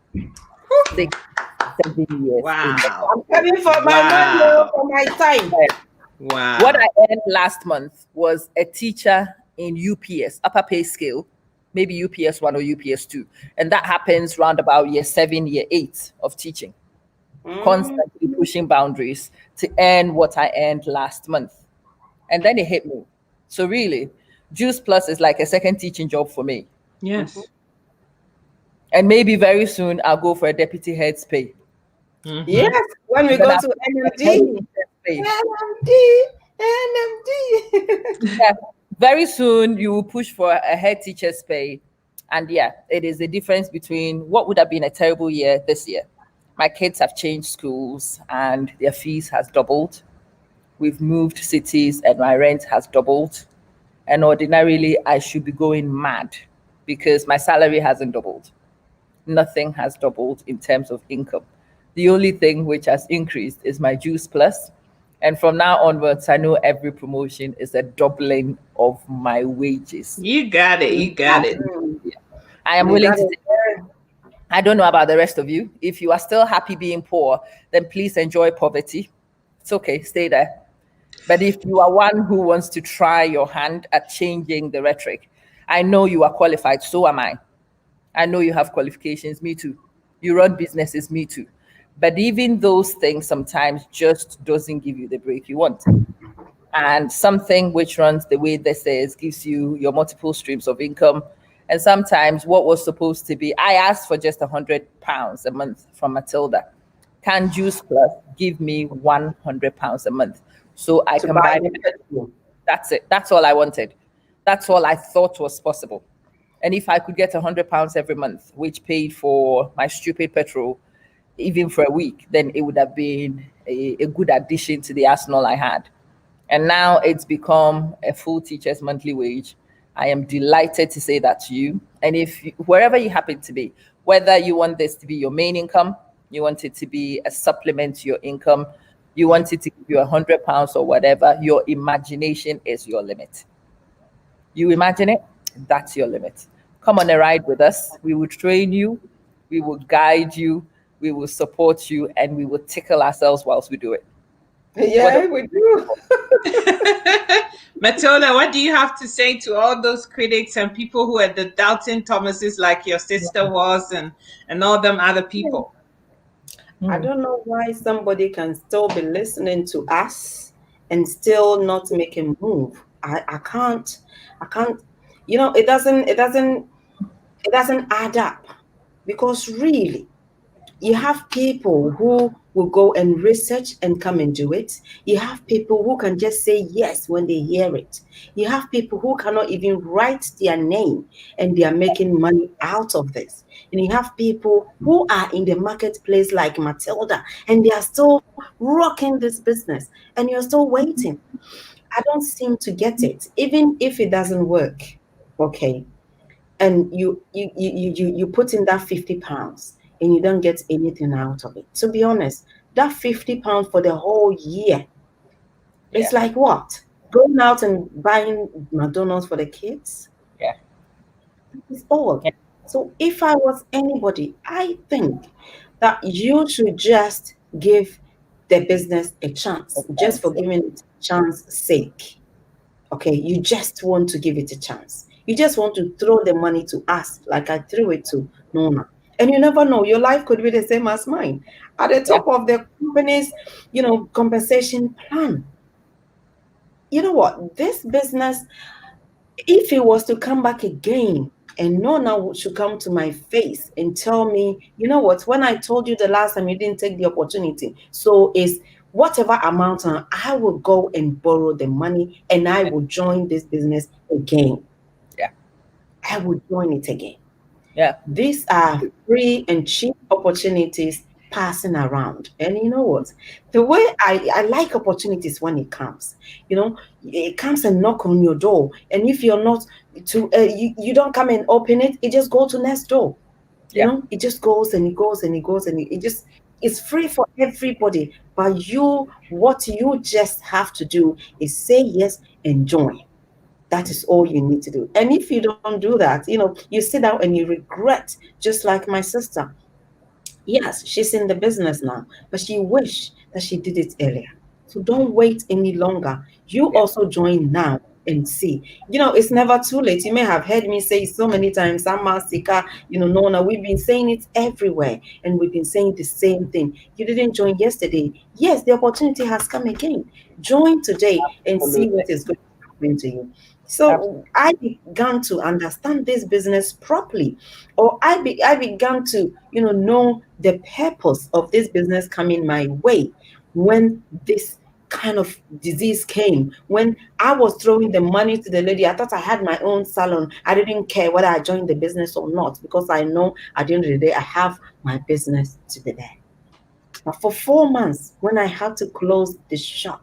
S3: 6, 7 years.
S1: Wow.
S4: I'm coming for my money, for my time.
S1: Wow.
S3: What I earned last month was a teacher in UPS, upper pay scale, maybe UPS 1 or UPS 2. And that happens round about year 7, year 8 of teaching, constantly pushing boundaries to earn what I earned last month. And then it hit me. So really, Juice Plus is like a second teaching job for me.
S1: Yes.
S3: And maybe very soon I'll go for a deputy head's pay.
S4: Yes, when we go to NMD. NMD.
S3: Yeah, very soon you will push for a head teacher's pay. And yeah, it is the difference between what would have been a terrible year this year. My kids have changed schools and their fees has doubled. We've moved cities and my rent has doubled. And ordinarily I should be going mad because my salary hasn't doubled. Nothing has doubled in terms of income. The only thing which has increased is my Juice Plus. And from now onwards, I know every promotion is a doubling of my wages.
S1: You got it. You got it.
S3: I am willing to. I don't know about the rest of you. If you are still happy being poor, then please enjoy poverty. It's okay, stay there. But if you are one who wants to try your hand at changing the rhetoric, I know you are qualified, so am I. I know you have qualifications, me too. You run businesses, me too. But even those things sometimes just doesn't give you the break you want. And something which runs the way this is gives you your multiple streams of income. And sometimes what was supposed to be, I asked for just £100 a month from Matilda. Can Juice Plus give me £100 a month so I can buy it? That's it. That's all I wanted. That's all I thought was possible. And if I could get £100 every month, which paid for my stupid petrol, even for a week, then it would have been a good addition to the arsenal I had. And now it's become a full teacher's monthly wage. I am delighted to say that to you. And if wherever you happen to be, whether you want this to be your main income, you want it to be a supplement to your income, you want it to give you £100 or whatever, your imagination is your limit. You imagine it, that's your limit. Come on a ride with us. We will train you, we will guide you, we will support you, and we will tickle ourselves whilst we do it.
S4: Yeah, we do.
S1: Matilda, what do you have to say to all those critics and people who are the doubting Thomases like your sister was and all them other people?
S4: I don't know why somebody can still be listening to us and still not make a move. I can't, you know, it doesn't add up, because really you have people who will go and research and come and do it. You have people who can just say yes when they hear it. You have people who cannot even write their name and they are making money out of this. And you have people who are in the marketplace like Matilda and they are still rocking this business and you're still waiting. I don't seem to get it. Even if it doesn't work, okay, and you put in that £50 and you don't get anything out of it. To be honest, that £50 for the whole year, it's like what? Going out and buying McDonald's for the kids?
S3: Yeah.
S4: It's all. Yeah. So if I was anybody, I think that you should just give the business a chance, just for giving it a chance sake. Okay, you just want to give it a chance. You just want to throw the money to us like I threw it to Nona. And you never know, your life could be the same as mine. At the top of the company's, compensation plan. You know what? This business, if it was to come back again, and Nona should come to my face and tell me, you know what, when I told you the last time you didn't take the opportunity, so it's whatever amount, I will go and borrow the money and I will join this business again.
S3: Yeah.
S4: I will join it again.
S3: Yeah.
S4: These are free and cheap opportunities passing around. And you know what? The way I like opportunities when it comes, it comes and knock on your door. And if you're not you don't come and open it, it just goes to next door.
S3: Yeah.
S4: It just goes and it goes and it goes and it just, it's free for everybody. But what you just have to do is say yes and join. That is all you need to do. And if you don't do that, you sit down and you regret, just like my sister. Yes, she's in the business now, but she wish that she did it earlier. So don't wait any longer. You
S3: Yeah.
S4: also join now and see. It's never too late. You may have heard me say so many times, Amma Sika, Nona, we've been saying it everywhere, and we've been saying the same thing. You didn't join yesterday. Yes, the opportunity has come again. Join today and see
S3: Absolutely.
S4: what is going to happen to you. So I began to understand this business properly, or I began to, know the purpose of this business coming my way when this kind of disease came. When I was throwing the money to the lady, I thought I had my own salon. I didn't care whether I joined the business or not, because I know at the end of the day, I have my business to be there. But for 4 months, when I had to close the shop,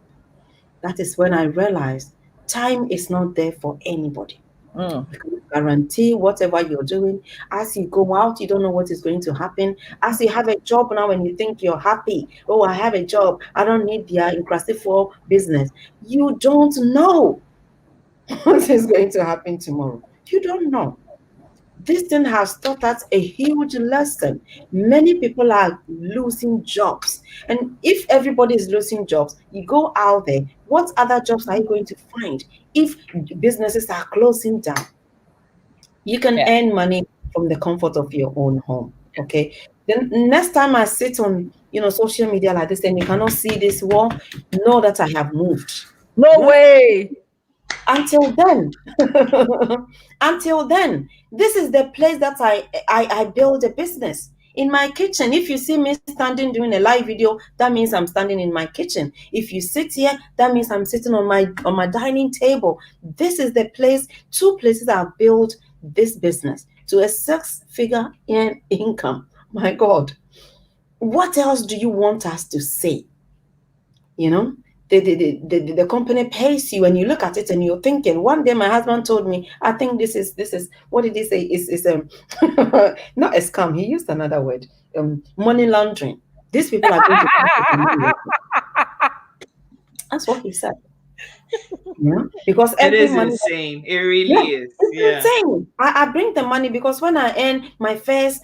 S4: that is when I realized time is not there for anybody. You can guarantee whatever you're doing. As you go out, you don't know what is going to happen. As you have a job now and you think you're happy, oh, I have a job, I don't need their incredible business. You don't know what is going to happen tomorrow. You don't know. This thing has taught us a huge lesson. Many people are losing jobs. And if everybody is losing jobs, you go out there, what other jobs are you going to find if businesses are closing down? You can earn money from the comfort of your own home. Okay. Then next time I sit on social media like this and you cannot see this wall, know that I have moved.
S3: No way.
S4: Until then, this is the place that I build a business. In my kitchen, if you see me standing doing a live video, that means I'm standing in my kitchen. If you sit here, that means I'm sitting on my dining table. This is the place, 2 places I've built this business to a 6-figure income. My God, what else do you want us to say? The company pays you and you look at it and you're thinking. One day my husband told me, I think this is what did he say? Is not a scam. He used another word. Money laundering. These people are going to that's what he said. Because
S1: it is
S4: money,
S1: insane. It really is.
S4: It's insane. I bring the money because when I earn my first,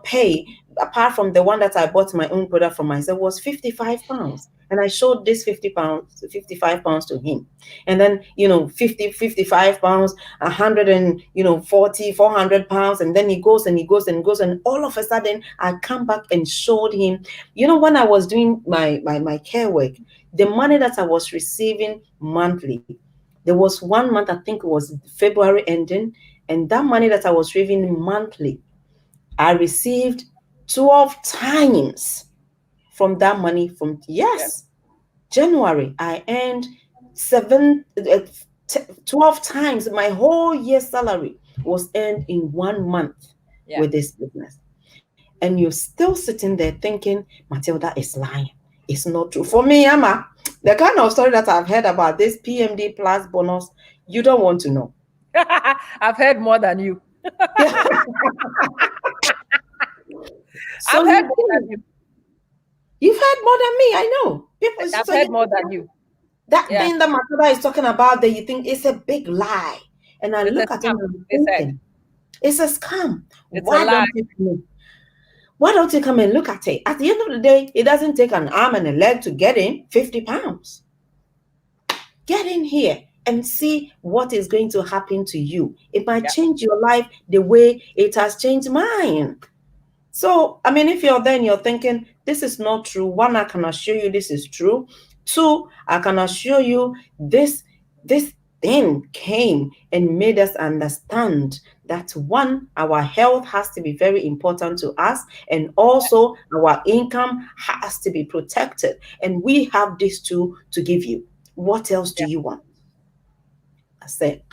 S4: pay, apart from the one that I bought my own product for myself, was £55. And I showed this £55 to him. And then, 55 pounds, 140, 400 pounds. And then he goes and he goes and goes. And all of a sudden I come back and showed him, when I was doing my care work, the money that I was receiving monthly, there was 1 month, I think it was February ending, and that money that I was receiving monthly, I received 12 times from that money from, January. I earned 12 times. My whole year's salary was earned in 1 month with this business. And you're still sitting there thinking, Matilda is lying. It's not true. For me, Emma, the kind of story that I've heard about this PMD plus bonus, you don't want to know.
S3: I've heard more than you.
S4: So I've heard more than you. You've heard more than me, I know.
S3: I've heard more than you.
S4: That thing that Matilda is talking about that you think is a big lie. And I look at it and thinking, it's a scam. Why don't you come and look at it? At the end of the day, it doesn't take an arm and a leg to get in 50 pounds. Get in here and see what is going to happen to you. It might change your life the way it has changed mine. So, if you're there and you're thinking, this is not true, 1, I can assure you this is true. 2, I can assure you this thing came and made us understand that 1, our health has to be very important to us, and also our income has to be protected. And we have these 2 to give you. What else do you want? That's it.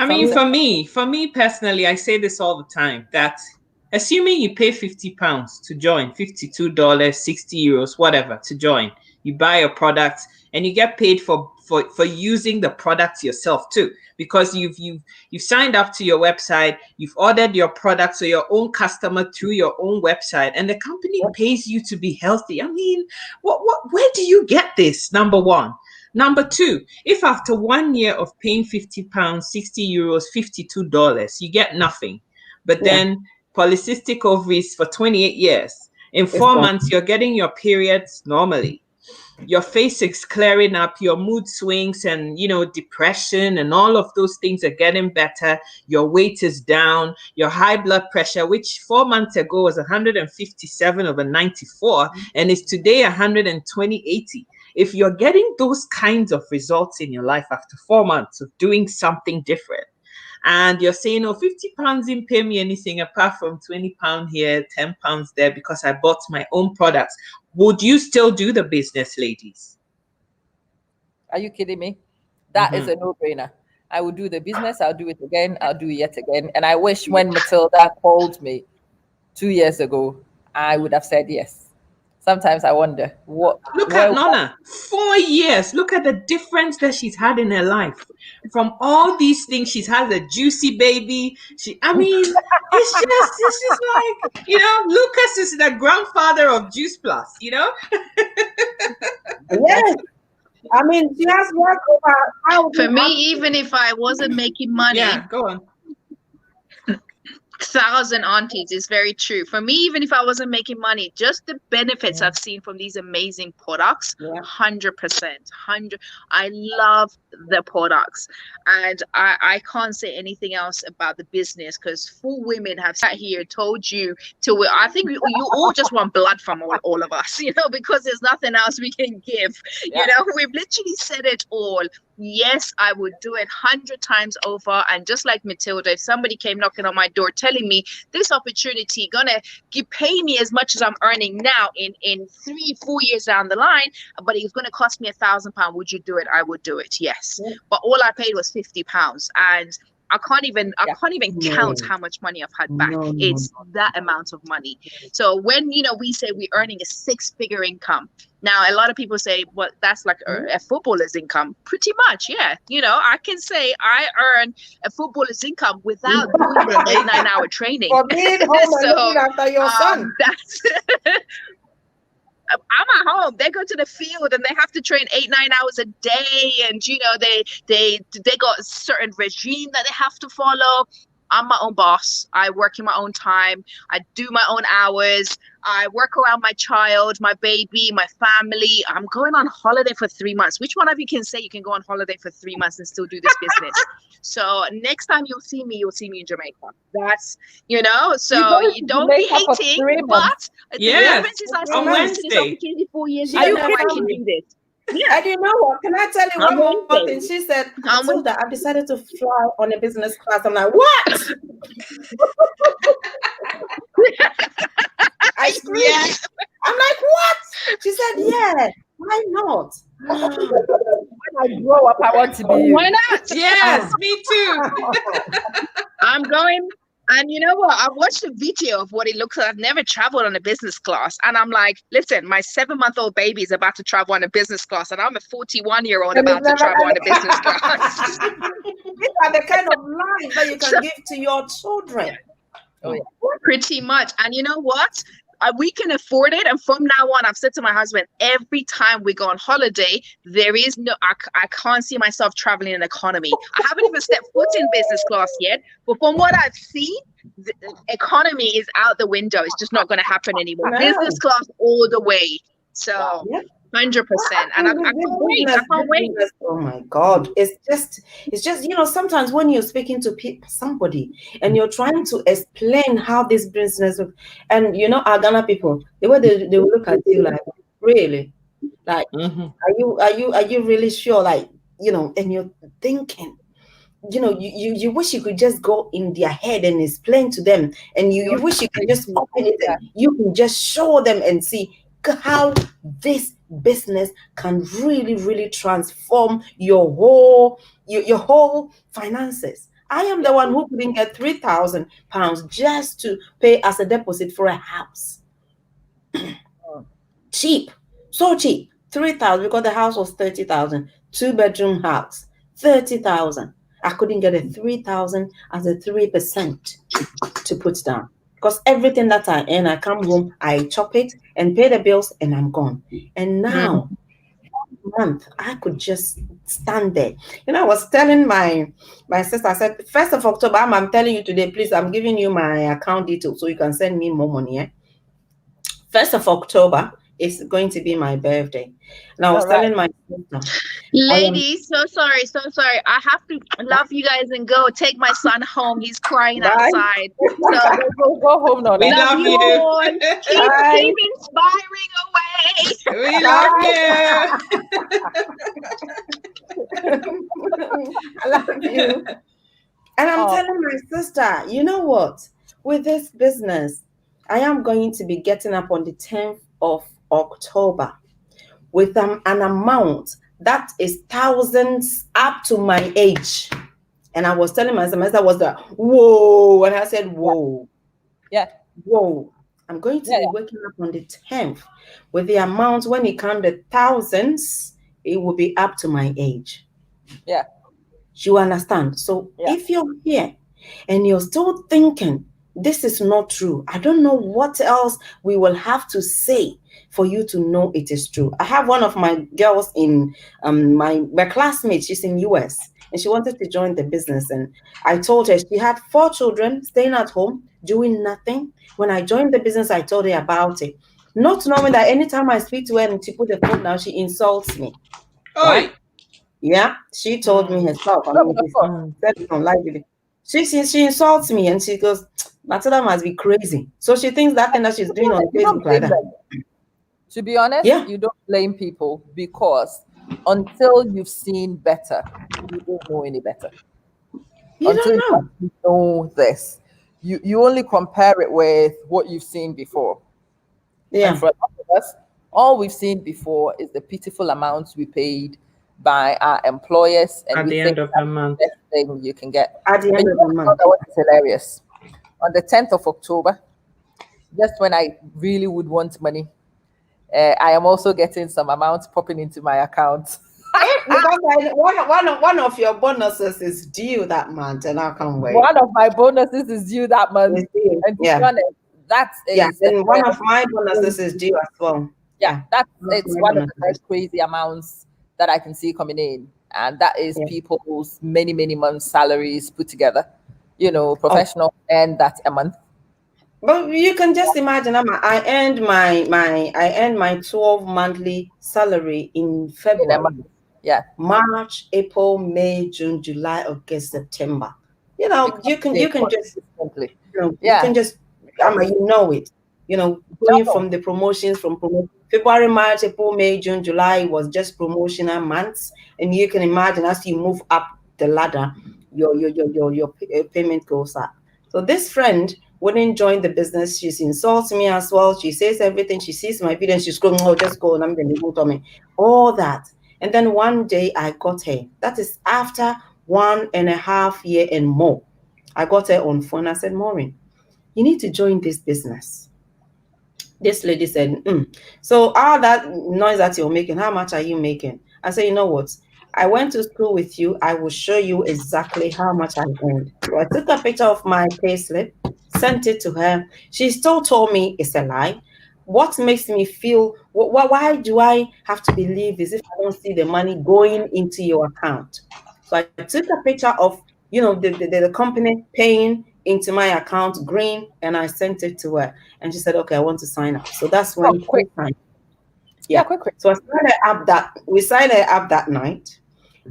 S1: I mean, for me personally, I say this all the time, that assuming you pay £50 to join, $52, €60, whatever, to join, you buy a product and you get paid for using the product yourself too, because you've signed up to your website, you've ordered your product, so your own customer through your own website, and the company pays you to be healthy. I mean, where do you get this? Number one. Number two, if after 1 year of paying £50, €60, $52, you get nothing, but then polycystic ovaries for 28 years, in 4 months, you're getting your periods normally. Your face is clearing up, your mood swings and, depression and all of those things are getting better. Your weight is down, your high blood pressure, which 4 months ago was 157/94 and is today 120/80. If you're getting those kinds of results in your life after 4 months of doing something different, and you're saying, oh, £50 didn't pay me anything apart from £20 here, £10 there because I bought my own products, would you still do the business, ladies?
S3: Are you kidding me? That is a no-brainer. I will do the business. I'll do it again. I'll do it yet again. And I wish when Matilda called me 2 years ago, I would have said yes. Sometimes I wonder what.
S1: Look at Nona, 4 years. Look at the difference that she's had in her life. From all these things, she's had a juicy baby. It's just like, Lucas is the grandfather of Juice Plus,
S4: Yes. I mean, she has worked over.
S2: For me, even if I wasn't making money,
S1: go on.
S2: 1,000 aunties is very true. For me, even if I wasn't making money, just the benefits I've seen from these amazing products, 100%. I love the products, and I can't say anything else about the business, because 4 women have sat here told you to. I think you all just want blood from all of us, because there's nothing else we can give. We've literally said it all. Yes, I would do it 100 times over. And just like Matilda, if somebody came knocking on my door telling me this opportunity pay me as much as I'm earning now in 3-4 years down the line, but it's gonna cost me £1,000, would you do it? I would do it, yes. But all I paid was £50, and I can't even count how much money I've had back. It's that amount of money. So when we say we're earning a 6-figure income, now a lot of people say, well, that's like a footballer's income. Pretty much, yeah. I can say I earn a footballer's income without doing the 8-9 hour training.
S4: For being home and looking after your son.
S2: That's I'm at home. They go to the field and they have to train 8-9 hours a day, and they got a certain regime that they have to follow. I'm my own boss. I work in my own time. I do my own hours. I work around my child, my baby, my family. I'm going on holiday for 3 months. Which one of you can say you can go on holiday for 3 months and still do this business? So next time you'll see me in Jamaica. That's, so you don't be hating, but the difference is I still have this opportunity 4 years ago. I can do this.
S4: Yeah. And you know what? Can I tell you one more thing? She said, Matilda, I've decided to fly on a business class. I'm like, what? I screamed. Yeah. I'm like, what? She said, yeah, why not?
S3: When I grow up, I want to be you.
S2: Why not?
S1: Yes, me too.
S2: I'm going. And you know what? I watched a video of what it looks like. I've never traveled on a business class. And I'm like, listen, my 7-month-old baby is about to travel on a business class. And I'm a 41-year-old about to travel on a business class.
S4: These are the kind of life that you can give to your children.
S2: Oh, yeah. Pretty much. And you know what? We can afford it. And from now on, I've said to my husband, every time we go on holiday, there is I can't see myself traveling in economy. I haven't even stepped foot in business class yet. But from what I've seen, the economy is out the window. It's just not going to happen anymore. No. Business class all the way. So 100%. And I can't wait. I can't wait.
S4: Oh my God. It's just, sometimes when you're speaking to somebody and you're trying to explain how this business, and our Ghana people, the way they will look at you like, really? Like, are you really sure? Like, and you're thinking, you wish you could just go in their head and explain to them, and you wish you could just open it, you can just show them and see how this business can really, really transform your whole finances. I am the one who couldn't get £3,000 just to pay as a deposit for a house. Cheap, so cheap. 3,000 because the house was 30,000. 2-bedroom house, 30,000. I couldn't get a 3,000 as a 3% to put down. Because everything that I earn, I come home, I chop it and pay the bills, and I'm gone. And now, month, I could just stand there. You know, I was telling my sister, I said, 1st of October, I'm telling you today, please, I'm giving you my account details so you can send me more money. 1st of October is going to be my birthday. And I was telling my sister,
S2: ladies, so sorry. I have to love you guys and go take my son home. He's crying outside. So
S3: go home now.
S1: We love you.
S2: Keep inspiring away.
S1: We love
S4: you. I love you. And I'm telling my sister, you know what? With this business, I am going to be getting up on the 10th of October with an amount that is thousands up to my age. And I was telling myself, that was the whoa. And I said, whoa.
S3: Yeah.
S4: Whoa. I'm going to be waking up on the 10th with the amount, when it comes to thousands, it will be up to my age.
S3: Yeah.
S4: You understand? So if you're here and you're still thinking, this is not true, I don't know what else we will have to say for you to know it is true. I have one of my girls in my classmate, she's in US, and she wanted to join the business. And I told her she had 4 children staying at home, doing nothing. When I joined the business, I told her about it. Not knowing that anytime I speak to her and she put the phone down, she insults me. Right? Yeah, she told me herself. I mean, said it on live video. She insults me and she goes, Matilda must be crazy. So she thinks that thing that she's doing on Facebook like that.
S3: To be honest, you don't blame people, because until you've seen better, you don't know any better.
S4: You don't
S3: know this. You only compare it with what you've seen before.
S4: Yeah.
S3: And for a lot of us, all we've seen before is the pitiful amounts we paid by our employers, and
S1: at the end of the month,
S3: the best thing you can get
S4: at the end of the month.
S3: That was hilarious. On the 10th of October, just when I really would want money, I am also getting some amounts popping into my account.
S4: Because one of your bonuses is due that month, and I can't wait.
S3: One of my bonuses is due that month. And to be honest,
S4: and one of my bonuses is due as well.
S3: Yeah, it's one of the most crazy amounts that I can see coming in, and that is people's many months' salaries put together. You know, professional earn that a month.
S4: But you can just imagine, I earned my 12 monthly salary in February.
S3: Yeah,
S4: March, April, May, June, July, August, September. You know, you can just you can just you know it. You know, going from the promotions from February, March, April, May, June, July was just promotional months, and you can imagine as you move up the ladder, your payment goes up. So this friend wouldn't join the business. She's insults me as well. She says everything. She sees my video and she's going, "Oh, just go." And I'm going to go to me. All that. And then one day I got her. That is after 1.5 years and more. I got her on phone. I said, "Maureen, you need to join this business." This lady said, "So all that noise that you're making, how much are you making?" I said, "You know what? I went to school with you. I will show you exactly how much I earned." So I took a picture of my payslip, sent it to her. She still told me it's a lie. What makes me feel, why do I have to believe this if I don't see the money going into your account? So I took a picture of, the company paying into my account, green, and I sent it to her. And she said, "Okay, I want to sign up." So that's when
S3: quick.
S4: Yeah, quick. So I signed her up that night,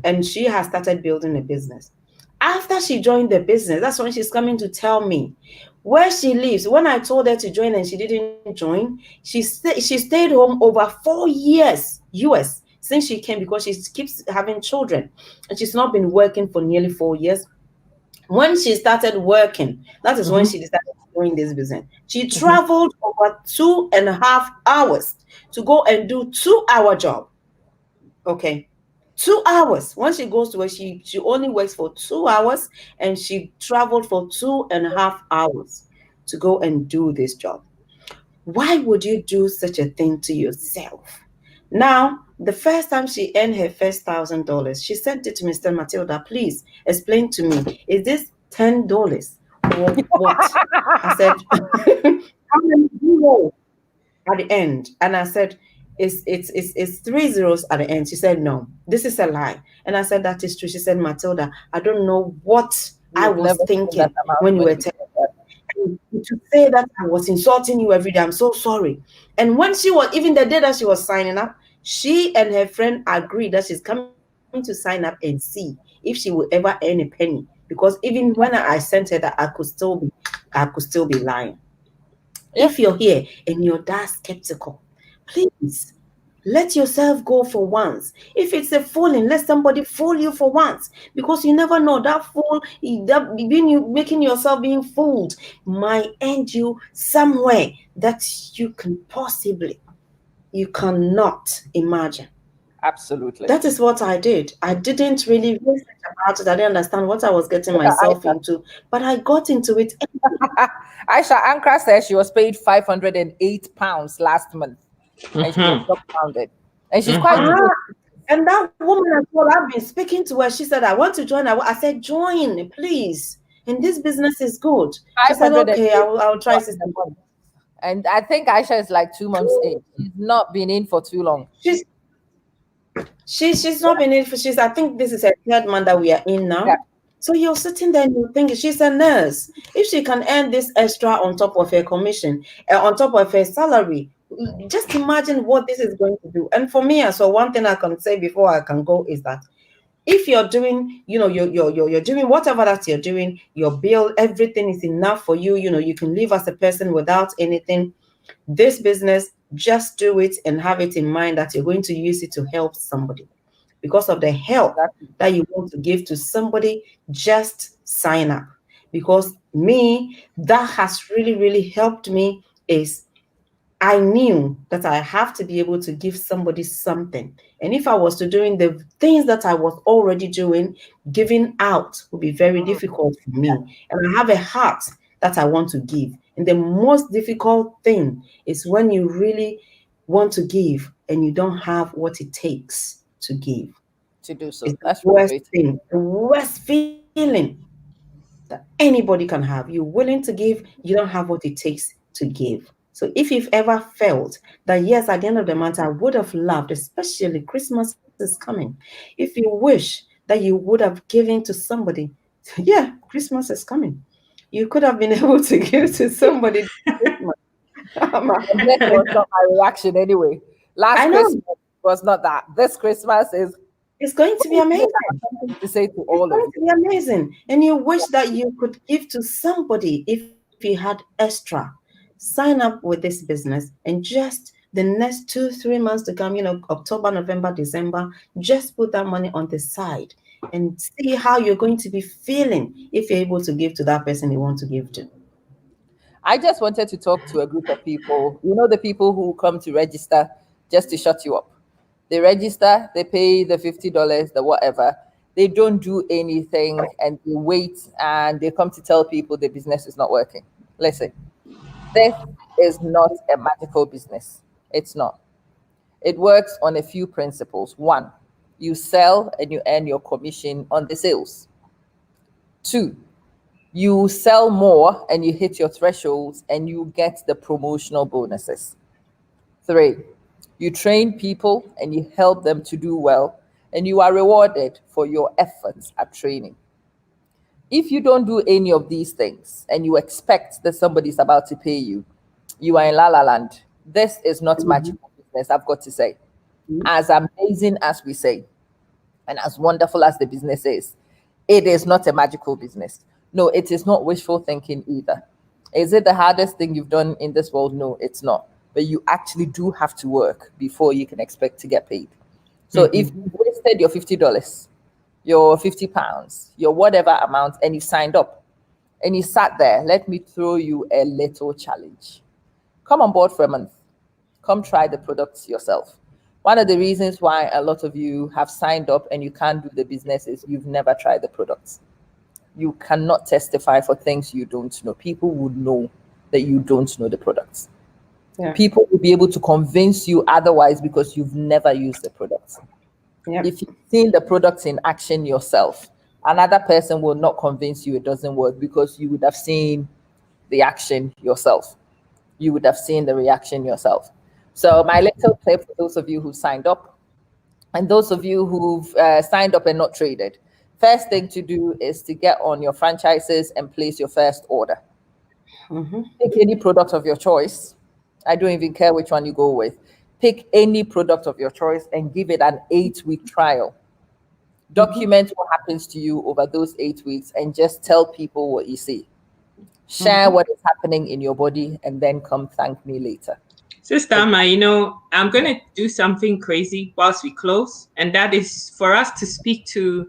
S4: and she has started building a business. After she joined the business, that's when she's coming to tell me where she lives. When I told her to join and she didn't join, she stayed home over 4 years US since she came, because she keeps having children, and she's not been working for nearly 4 years. When she started working, that is when she decided to join this business. She traveled over 2.5 hours to go and do 2-hour job. Okay. 2 hours. When she goes to work, she only works for 2 hours, and she traveled for 2.5 hours to go and do this job. Why would you do such a thing to yourself? Now, the first time she earned her first $1,000, she sent it to Mr. Matilda. Please explain to me, is this $10 or what? I said, how many zeros at the end? And I said, it's 3 zeros at the end. She said, no, this is a lie. And I said, that is true. She said, Matilda, I don't know what I was thinking when you were telling to say that I was insulting you every day. I'm so sorry. And when she was, even the day that she was signing up, she and her friend agreed that she's coming to sign up and see if she will ever earn a penny. Because even when I sent her that, I could still be lying. Yeah. If you're here and you're that skeptical, please let yourself go for once. If it's a fooling, let somebody fool you for once, because you never know, that fool, that you making yourself being fooled might end you somewhere that you cannot imagine.
S3: Absolutely.
S4: That is what I did. I didn't really research about it. I didn't understand what I was getting myself into, but I got into it.
S3: Aisha, Ankara says she was paid £508 last month. And she was dumbfounded. And she's quite good.
S4: And that woman as well, I've been speaking to her. She said, I want to join. I said, join, please. And this business is good. She said, okay, I'll try this.
S3: And I think Aisha is like 2 months in. She's not been in for too long.
S4: She's not been in for, I think this is her 3rd month that we are in now. Yeah. So you're sitting there and you're thinking, she's a nurse. If she can earn this extra on top of her commission, on top of her salary, just imagine what this is going to do. And for me, so one thing I can say before I can go is that if you're doing, you're doing whatever that you're doing, your bill, everything is enough for you, you can live as a person without anything. This business, just do it and have it in mind that you're going to use it to help somebody. Because of the help that you want to give to somebody, just sign up. Because me, that has really, really helped me is I knew that I have to be able to give somebody something. And if I was to doing the things that I was already doing, giving out would be very difficult for me. And I have a heart that I want to give. And the most difficult thing is when you really want to give and you don't have what it takes to give.
S3: To do so.
S4: It's that's the worst thing, the worst feeling that anybody can have. You're willing to give, you don't have what it takes to give. So if you've ever felt that, yes, at the end of the month, I would have loved, especially Christmas is coming. If you wish that you would have given to somebody, yeah, Christmas is coming. You could have been able to give to somebody.
S3: That was not my reaction anyway. Last Christmas was not that. This Christmas is.
S4: It's going to be amazing.
S3: To say to all of you.
S4: It's going to be amazing. And you wish that you could give to somebody if you had extra. Sign up with this business and just the next 2-3 months to come, October, November, December, just put that money on the side and see how you're going to be feeling if you're able to give to that person you want to give to.
S3: I just wanted to talk to a group of people, the people who come to register just to shut you up. They register, they pay the $50, the whatever. They don't do anything and they wait and they come to tell people the business is not working. Listen, this is not a magical business. It's not. It works on a few principles. 1, you sell and you earn your commission on the sales. 2, you sell more and you hit your thresholds and you get the promotional bonuses. 3, you train people and you help them to do well and you are rewarded for your efforts at training. If you don't do any of these things and you expect that somebody's about to pay you, you are in la la land. This is not magical business, I've got to say. As amazing as we say, and as wonderful as the business is, it is not a magical business. No, it is not wishful thinking either. Is it the hardest thing you've done in this world? No, it's not. But you actually do have to work before you can expect to get paid. So if you wasted your $50, your £50, your whatever amount, and you signed up and you sat there, let me throw you a little challenge. Come on board for a month. Come try the products yourself. One of the reasons why a lot of you have signed up and you can't do the business is you've never tried the products. You cannot testify for things you don't know. People would know that you don't know the products. Yeah. People will be able to convince you otherwise because you've never used the products. Yeah. If you've seen the products in action yourself, another person will not convince you it doesn't work because you would have seen the action yourself. You would have seen the reaction yourself. So my little tip for those of you who signed up and those of you who've signed up and not traded, first thing to do is to get on your franchises and place your first order. Pick any product of your choice. I don't even care which one you go with. Pick any product of your choice and give it an 8-week trial. Document what happens to you over those 8 weeks and just tell people what you see. Share what is happening in your body and then come thank me later.
S1: Sister Amma, you know, I'm going to do something crazy whilst we close, and that is for us to speak to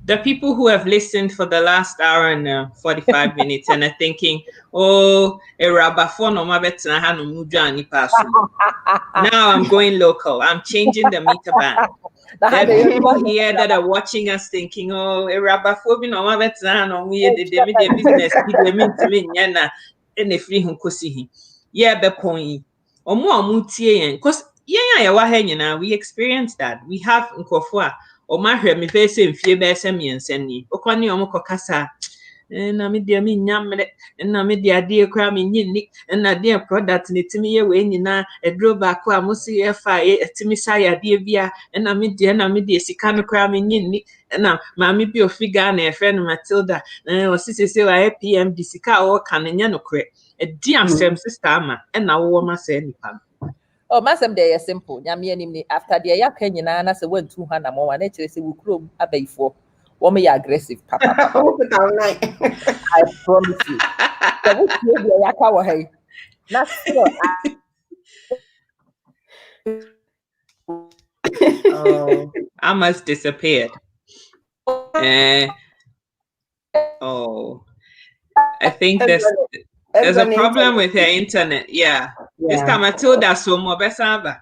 S1: the people who have listened for the last hour and 45 minutes and are thinking, oh, now I'm going local. I'm changing the meter band. There are people here that are watching us thinking, oh, we experienced that. We have nkofua o ma hwe me face mfie be se miensani okwani omko kasa na me dia me nyamre na me dia de kra me nyini na de product ne timi ye we nyina edro ba ko amusi efa etimi saya de bia na me dia sika no kra me nyini na ma me bi ofiga na efe no Matilda o sisese wa PMD sika o kan nya no kre edi amsem sister Amma na wo ma se nipa.
S3: Oh, masem dey is simple. Nyame anim ni after the ya kan nyina na se wan 200 na mo wa na kire se wo krom abaifo. Wo me aggressive papa. I promise you. So what you ya ka wo hey. Na still
S1: oh, Amma's disappeared. Oh, I think there's a problem with her internet. Yeah. This time Matilda so more besaba.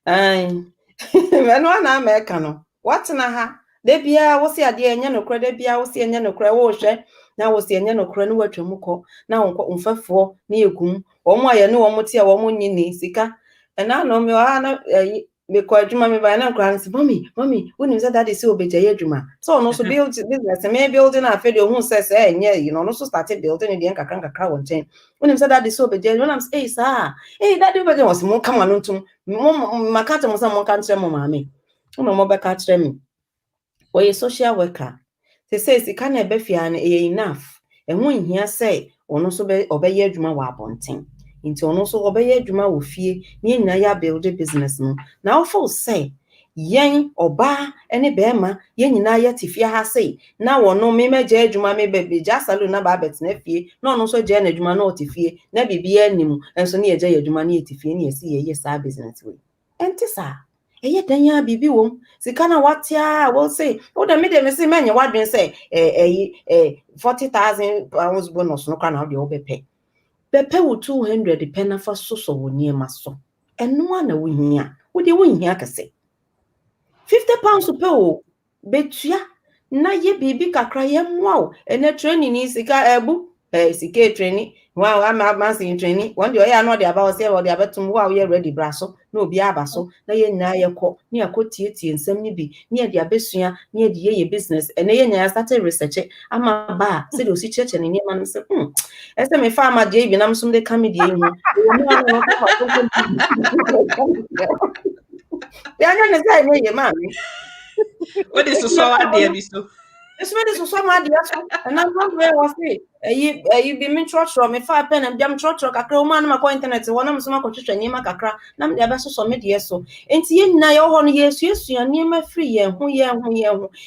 S4: When one American, what's na ha? De bia wo se ade enya no kra de bia wo se enya no kra wo hwe na wo se enya no kra no watwamuko na wonko mfafo na egum wo mo aye no wo mo tie wo mo nyini sika na no me wa na me ko adwuma me ba na kra nse mommy woni say that is obeja ye adwuma so no so build business me building afa de ohun say enye you know no so started building de nkakra won ten woni say that is obeja when am say sir that obeja was mo kama no ntum mo makata mo say mo kan tre mo maame mo be ka tre me or a social worker. They say sika na ebefia na enough. Enwo nhia say ono so be obeye adwuma wa abonten. Nti ono so obeye adwuma wo fie, ne nyina ya build business no. Na ofo say yen oba ene bema yen nyina ya tifia ha say na wono me meje adwuma me bebe ja salon na ba bet na fie na ono so je na adwuma na otifie na bibia anim enso ne ye je adwuma na etifie ne yesi ye sa business we. Enti sa eye danya bibi wom sika na watia will say o da me dey say menye wadwen say 40,000 pounds bonus no kana de obepe bepe wo 200 pena fa so woni ma so eno na wo hia wo de wo hia kase 50 pounds pe o betua na ye bibi kakra ye mwa ene training ni sika ebu sika training wow am saying training one day ya no dey about say we dey abetum wow ye ready braso na obi abaso na ye nyina ye kọ ne akotietie nsem ni bi ne de abesua ne de ye business ene ye nyina start research ama ba say do si church ne ma no say ese me fa ama je bi na msum de kam de hu ya nya ne say ne ye ma me
S1: what is so idea bi so
S4: it's really so somebody else and I'm not where was it you be me church me 5 pen and jam church kakra o man ma ko internet wona mso ma ko twetwa nyema kakra na me de abeso so me de so enti ye nyina ye ho no yesu nyema free ye ho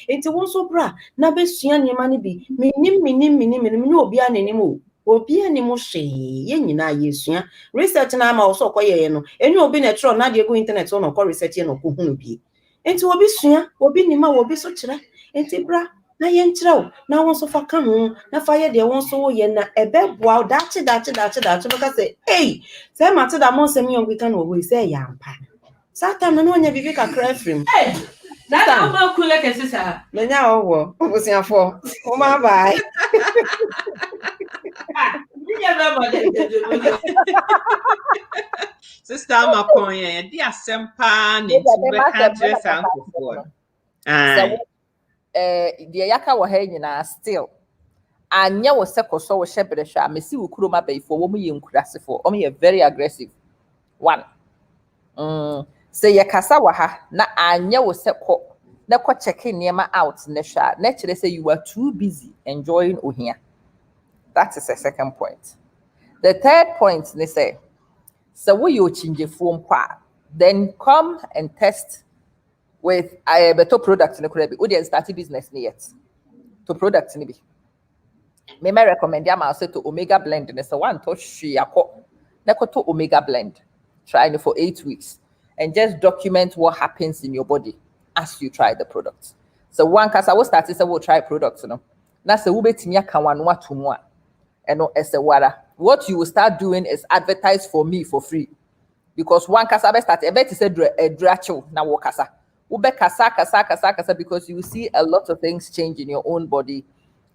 S4: enti won so bra na besua nyema ne bi minim obi ananim o obi anim hwe ye nyina yesua research na ma so koye no enu obi na tro na de go internet no ko research ye no ko hu no bi enti obi sua obi nima obi so kire enti bra na yentrao na won so fa kan ho na fa ye de won so ye na ebeboa dachi because say hey say Matilda mon se mi on kan wo say ya mpa Satan no nya bibi kakra frim.
S5: That I'm cool like a sister.
S4: Menya owo. Obusiafo. O ma bye.
S1: Sister Maponya, the asempa ni tubeka sanko.
S3: So the yaka wo ha nyina still. Anya wo se koso wo hyebere hwa mesi wo kuroma bayfo wo mu ye nkurasefo o me very aggressive. One. Say ye kasa wa ha na anya wo se ko na ko checking niema out na hwa na kire say you are too busy enjoying ohia. That is the second point. The third point they say so we you change form kwa then come and test with a better product in the could be audience start business yet to product ni be. Me recommend ya ma say to Omega Blend and so one to she akọ na to Omega Blend. Try it for 8 weeks and just document what happens in your body as you try the product. So one case I will start to say we'll try products, you know. Na se ubetimi aka wanwa to mo and no as a water. What you will start doing is advertise for me for free. Because one case I start a better say dracho na wo kasa. Ube kasa because you will see a lot of things change in your own body.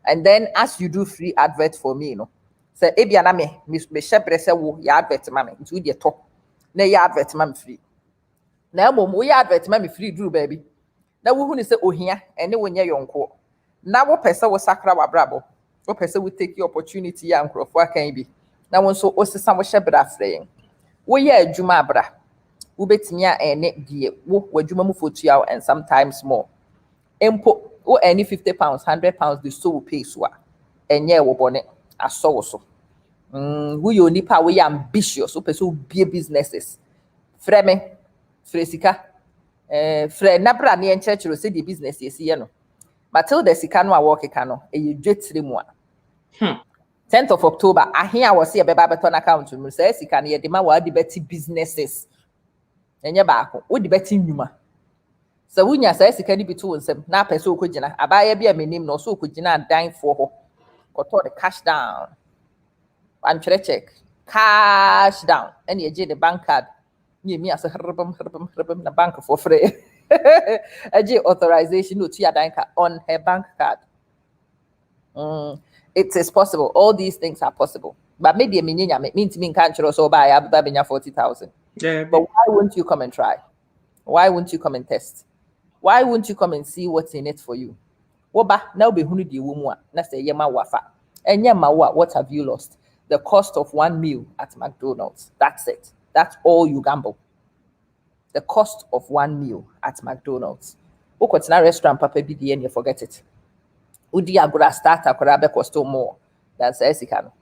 S3: And then as you do free advert for me, you know. Say ebia na me shebre se wo ya advert ma me into the top. Na ya advert ma me free. Na mom wo ya advert ma me free duru baby. Na wo hu ni say ohia ene wo nya yonko. Na wo pese wo sakra wa brabo. Wo pese wo take your opportunity ya nkrofo akan bi. Na wo so osesa wo shebra afre. Wo ya adwuma abra. Wo betimi a ene die wo adwuma mu fotua and sometimes more. Empo wo any 50 pounds, 100 pounds the so pay so a. Enye wo bone aso wo so. Who you nipa we ambitious who pursue big businesses. Freme, Fresika, Fre Nabra near church will say the business yes, you know. Matilda Sicano walk a cano, a you jet 10th of October, I hear I was here by Babaton account to say Sican, ye demand what the betty businesses. And your back, what the betting numa. So when you say Sicani be two and some, now peso kujina, I buy a beer, my name no so kujina dying for her, got the cash down. And check cash down and you get the bank card. You me as a herbum the bank for free. A J authorization note on her bank card. It is possible. All these things are possible. But maybe a million means me can't so buy Abu 40,000.
S1: Yeah.
S3: But why won't you come and try? Why won't you come and test? Why won't you come and see what's in it for you? Woba now be hunu di wumwa na say yema wafa. And yema what have you lost? The cost of one meal at McDonald's. That's it. That's all you gamble. The cost of one meal at McDonald's. Ukotna restaurant papa BD and you forget it. Udi agura starter could cost more than Sesikan.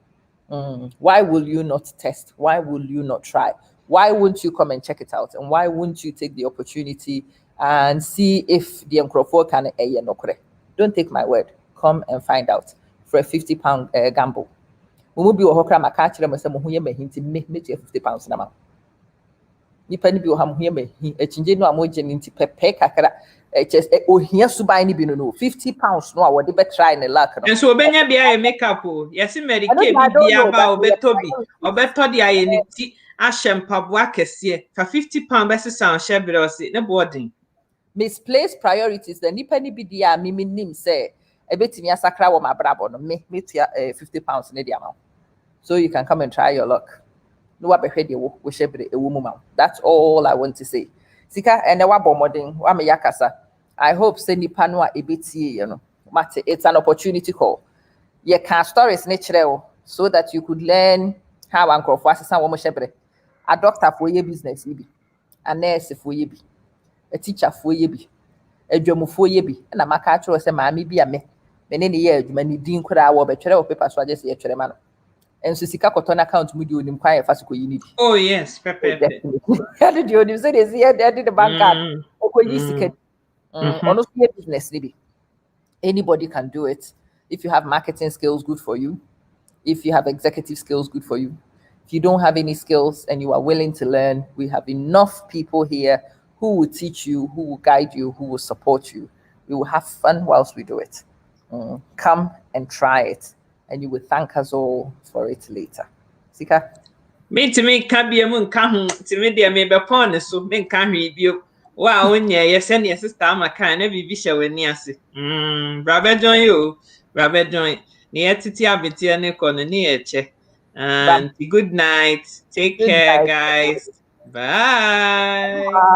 S3: Why will you not test? Why will you not try? Why won't you come and check it out? And why won't you take the opportunity and see if the Nkrofo can nokre? Don't take my word. Come and find out for a £50 gamble. We will be a hokra makachira myself who you may hint me £50 na ma. Nipa ni bi o ham hu me hi echinje no amoje ni nti pepe kakra ohia suban ni bi no £50 no a wo de be try ne luck no.
S1: And so obenya bia e makeup o yesi medicate bi bia ba obeto bi obeto de aye ni ti ahyempaboa kese fa £50 be sesa shebere o se ne boarding.
S3: Misplaced priorities the nipa ni bi dia mimi nim say ebetimi asakra wo mabrabo no me tua £50 ne dia ma. So you can come and try your luck. No wa behwe de wo shebere ewo mu ma. That's all I want to say. Sika ene wa bomodin wa me yakasa. I hope say nipa no a ebetie you know. Mate it's an opportunity call. Ye can stories ne kire so that you could learn how ankrofo asesa wo mo shebere. A doctor for your business bi. A nurse for ye bi. A teacher for ye bi. Adwamufo ye bi. Na maka atro say maami bi a me ne ne ye adwuma ni din kura wo betwere wo paper so age say ye twere ma no. And so sika koton account mu di onim kwan fasiko yini bi.
S1: Oh yes, pepe.
S3: How did you onim say they see they did the bank card. Okoyi sika. Ono so business ni bi. Anybody can do it. If you have marketing skills, good for you. If you have executive skills, good for you. If you don't have any skills and you are willing to learn, we have enough people here who will teach you, who will guide you, who will support you. We will have fun whilst we do it. Come and try it. And you will thank us all for it later. Sika?
S1: Me to me can be a moon come to me dear maybe upon so men can review. Wow, when ye send your sister my kind of visha when yes. Rabbi join you, Rabbi join. Near Titia Betia Nicon and near check. And good night. Take care, guys. Bye.